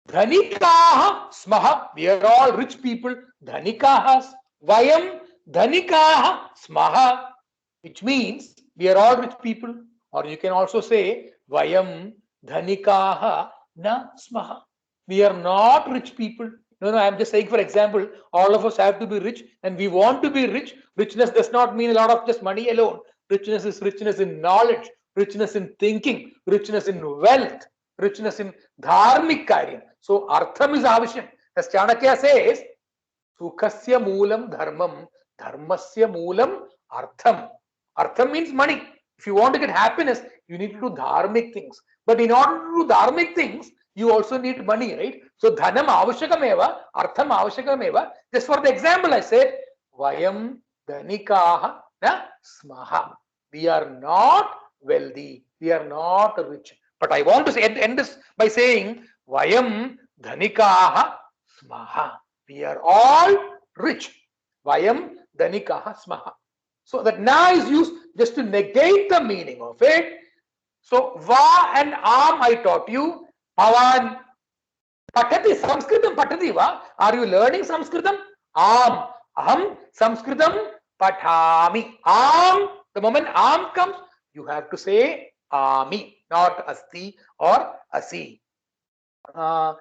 dhanikaha smaha. We are all rich people. Dhanikahas. Vayam dhanikaha smaha. Which means we are all rich people. Or you can also say Vayam dhanikaha na smaha. We are not rich people. No, I am just saying, for example, all of us have to be rich and we want to be rich. Richness does not mean a lot of just money alone. Richness is richness in knowledge, richness in thinking, richness in wealth, richness in dharmic karya. So, artham is avashyam. As Chanakya says, sukhasya moolam dharmam, dharmasya moolam artham. Artham means money. If you want to get happiness, you need to do dharmic things. But in order to do dharmic things, you also need money, right? So dhanam avashakameva, artham avashakameva. Just for the example, I said, vayam dhanikaha na smaha. We are not wealthy. We are not rich. But I want to say, end this by saying, vayam dhanikaha smaha. We are all rich. Vayam dhanikaha smaha. So that na is used just to negate the meaning of it. So va and am I taught you. Bhavan patati Sanskritam patati va. Are you learning Sanskritam? Am aham Sanskritam pathami. Am, the moment am comes, you have to say ami, not asti or asi. Bhavan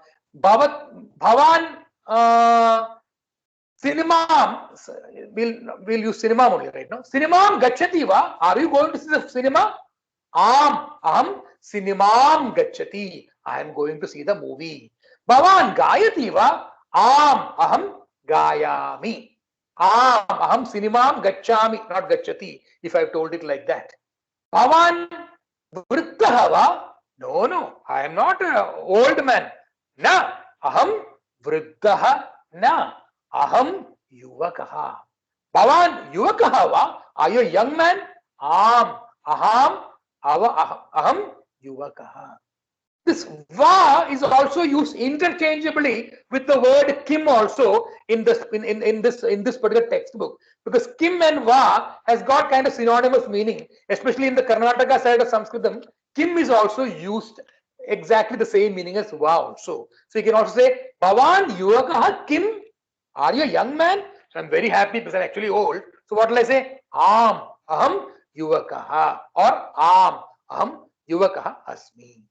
cinema, we'll use cinema only right now. Cinema gachati va. Are you going to see the cinema? Aham cinemam gachati. I am going to see the movie. Bhavan gayati va. Aham gayami. Aham cinemam gachami, not gachati, if I've told it like that. Bhavan vrittaha va. No, I am not an old man. Na, aham vrittaha na. Aham yuvakaha. Bhavan yuvakaha va. Are you a young man? Aham yuvakaha. This va is also used interchangeably with the word kim also in this particular textbook, because kim and va has got kind of synonymous meaning, especially in the Karnataka side of Sanskritam. Kim is also used exactly the same meaning as va also. So you can also say Bhavan yuvakaha kim. Are you a young man? So I'm very happy because I'm actually old. So what will I say? Aham yuvakaha, or aham yuvakaha asmi.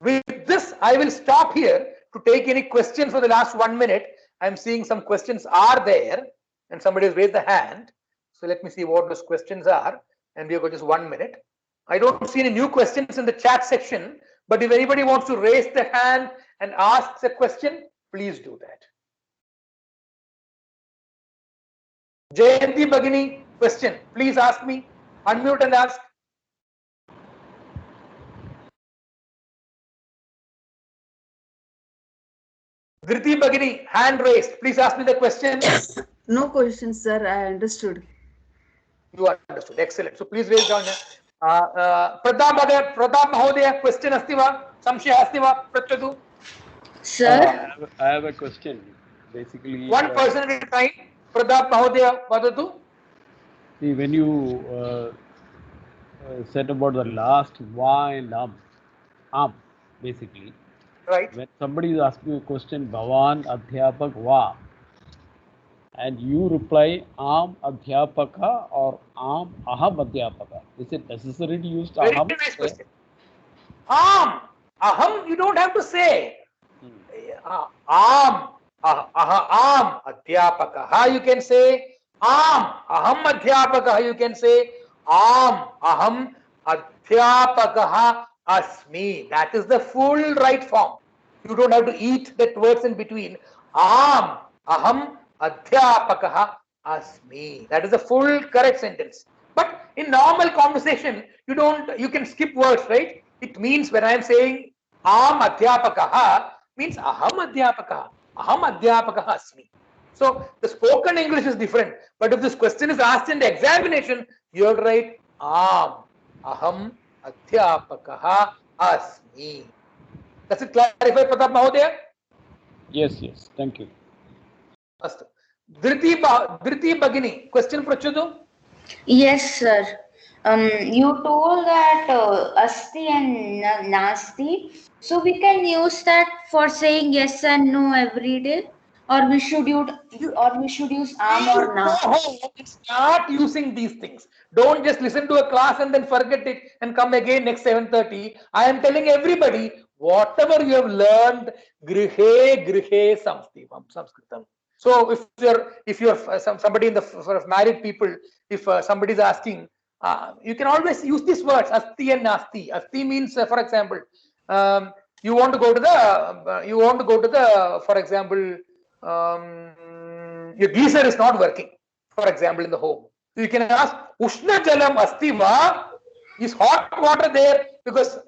With this, I will stop here to take any questions for the last 1 minute. I'm seeing some questions are there, and somebody has raised the hand. So let me see what those questions are, and we have got just 1 minute. I don't see any new questions in the chat section, but if anybody wants to raise their hand and ask a question, please do that. Jayanti Bhagini, question. Please ask me. Unmute and ask. Dhriti Bhagini, hand raised. Please ask me the question. No questions, sir. I understood. You understood. Excellent. So please raise down. Pratap Mahodaya, question asti va? Samshaya asti va? Prachatu. Sir? I have a question. Basically, One person at a time. Pratap Mahodaya, vadatu. See, when you said about the last va and basically, Right. when somebody is asking a question, Bhavan Adhyapak va, and you reply Adhyapaka or Aham Adhyapaka, is it necessary to use Very Aham? nice question. Aham, you don't have to say. Aham Adhyapaka. You can say Aham Adhyapaka. You can say Aham Adhyapaka Asmi. That is the full right form. You don't have to eat that words in between. Aham Adhyapaka Asmi. That is the full correct sentence. But in normal conversation, you can skip words, right? It means when I am saying Adhyapaka means Aham Adhyapaka. Aham Adhyapaka Asmi. So the spoken English is different. But if this question is asked in the examination, you have to write Aham Adhyapaka Asmi. Does it clarify, Pratap Mahodaya? Yes. Thank you. Astu. Dhriti Bhagini, question Prachadu? Yes, sir. You told that asti and nasti, so we can use that for saying yes and no every day, or we should use am or na. Go home and start using these things. Don't just listen to a class and then forget it and come again next 7:30. I am telling everybody, whatever you have learned, grihe samskritam. So if you're somebody in the sort of married people, if somebody is asking, you can always use these words, asti and nasti. Asti means, for example, you want to go to the, for example, your geyser is not working, for example, in the home. You can ask, Ushna Jalam Asti Va? Is hot water there? Because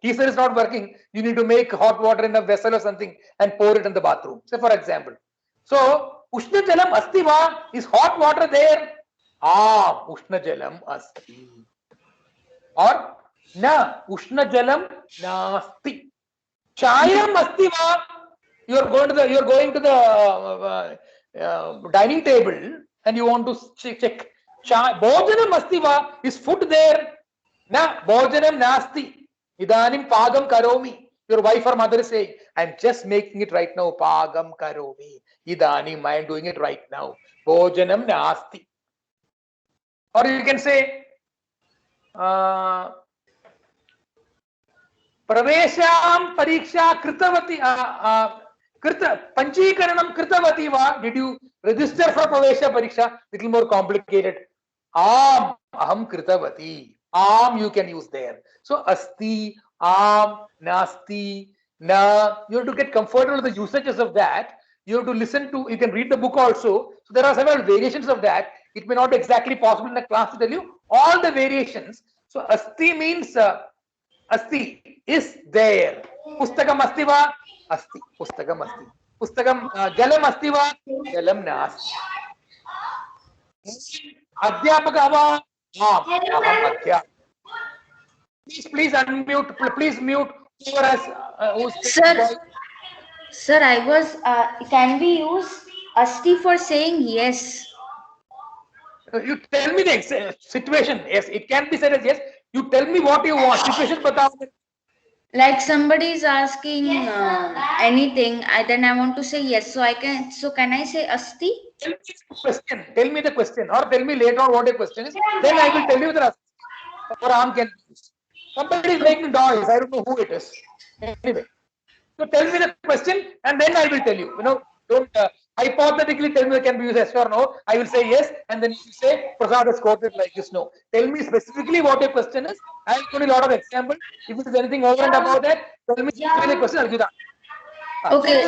geyser is not working. You need to make hot water in a vessel or something and pour it in the bathroom. Say for example. So, Ushna Jalam Asti Va? Is hot water there? Ah, Ushna Jalam Asti. Or, Na, Ushna Jalam Nasti. Chayam Asti Va? You're going to the dining table and you want to check. Bhojanam asti va? Is food there? Na, bhojanam nasti. Idanim pagam karomi. Your wife or mother is saying, I'm just making it right now. Pagam karomi. Idanim, I am doing it right now. Bhojanam nasti. Or you can say, Pravesham pariksha kritavati. Panchikaranam kritavati va? Did you register for pravesha pariksha? Little more complicated. Am aham kritavati. Am you can use there. So asti, am, nasti, na. You have to get comfortable with the usages of that. You have to listen to. You can read the book also. So there are several variations of that. It may not be exactly possible in the class to tell you all the variations. So asti means asti is there. Pustakam asti va? Asti. Pustakam asti. Pustakam jalam asti va? Jalam nasti. Adhyapaka va? Aham adhyapaka. Please unmute. Please mute whoever has. Sir, I was. Can we use asti for saying yes? You tell me the situation. Yes, it can be said as yes. You tell me what you want. Situation batao. Like somebody is asking anything, then I want to say yes. So I can. So can I say asti? Tell me the question. Tell me the question, or tell me later on what a question is. Then I will tell you the asti or am can be used. Somebody is making noise. I don't know who it is. Anyway, so tell me the question, and then I will tell you. You know, don't hypothetically tell me can be used yes or no. I will say yes, and then you say Prasad has quoted like this. No, tell me specifically what your question is. I will give you a lot of examples. If it is anything over and above that, tell me specifically the question. I'll give that. Okay.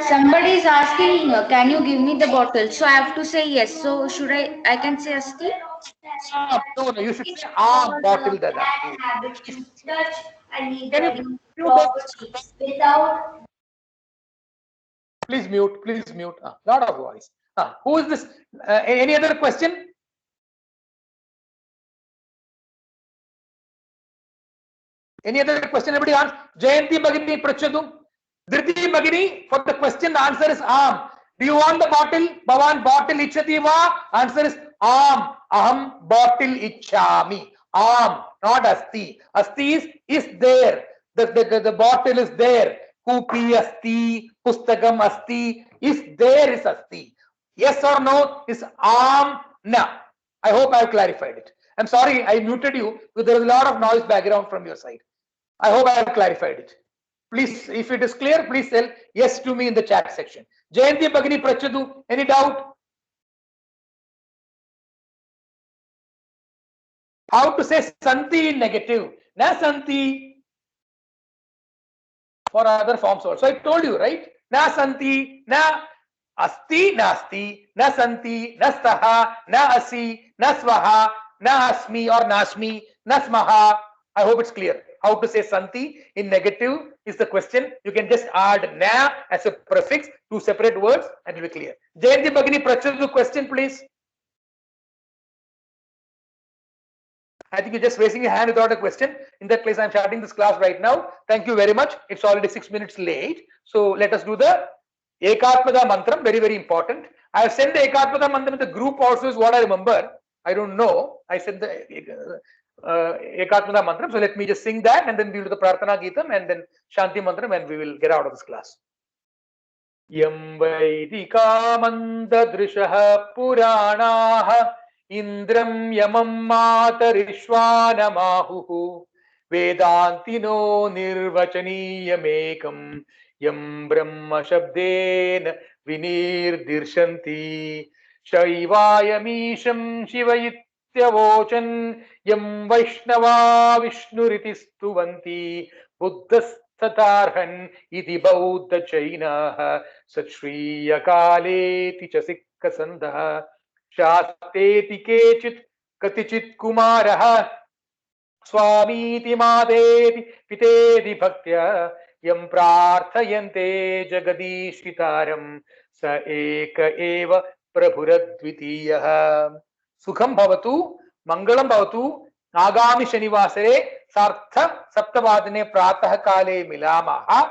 Somebody is asking, can you give me the bottle? So I have to say yes. So should I? I can say asti. No, you should say bottle dada. Can you Without. Please mute. Please mute. Lot of voice. Who is this? Any other question? Any other question? Everybody answer. Jayanti Bhagini Prachadu. Dhriti Bhagini, for the question, the answer is am. Do you want the bottle? Bhavan bottle ichchati va? Answer is am. Aham bottle ichchami. Am, not asti. Asti is there. The bottle is there. Kupi asti, pustakam asti, is there is asti. Yes or no is am, na. I hope I have clarified it. I'm sorry, I muted you because there is a lot of noise background from your side. I hope I have clarified it. Please, if it is clear, please tell yes to me in the chat section. Jayanti Bhagini Prachadu, any doubt? How to say santi in negative? Na santi. For other forms also. I told you, right? Na santi, na asti, nasti, na santi, na staha, na asi, na swaha, na asmi or nasmi, na smaha. I hope it's clear. How to say santi in negative is the question. You can just add na as a prefix, two separate words, and it will be clear. Jayanti Bhagini Prachadu, question please. I think you're just raising your hand without a question. In that case, I'm starting this class right now. Thank you very much. It's already 6 minutes late. So let us do the Ekatmada Mantram, very, very important. I have sent the Ekatmada Mantram in the group also is what I remember. I don't know. I said the Ekatmada Mantram. So let me just sing that and then we'll do the Prarthana Geetam and then Shanti Mantram and we will get out of this class. Yam Vaidika Mandadrishaha Puranaha Indram Yamam Matarishwanamahu Vedantino Nirvachaniyamekam Yam Brahma Shabden Vinirdirshanti Shaivayamisham Shivayityavochan Yam Vaishnava Vishnuritistuvanti Buddhastatarhan Iti Bauddha Chainaha Satshriya Kale Ticha Sikha Sandha शास्तेति केचित् कतिचित् कुमारः स्वामीति मादेति पितेति भक्त्या यं प्रार्थयन्ते जगदीशितारं स एक एव प्रभुरद्वितीयः। सुखं भवतु, मङ्गलं भवतु। आगामि शनिवासरे सार्ध सप्तवादने प्रातः काले मिलामः।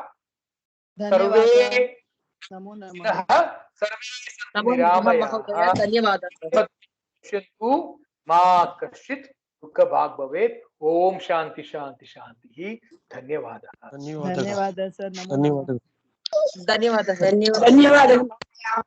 सर्वे नमो नमः सर्वे नमो नमः महोदय, धन्यवादः। पश्यन्तु, मा कश्चित् दुःखभाग् भवेत्। ओम शांति शांति शांति। धन्यवादः। धन्यवादः सर। धन्यवादः। धन्यवादः। धन्यवादः।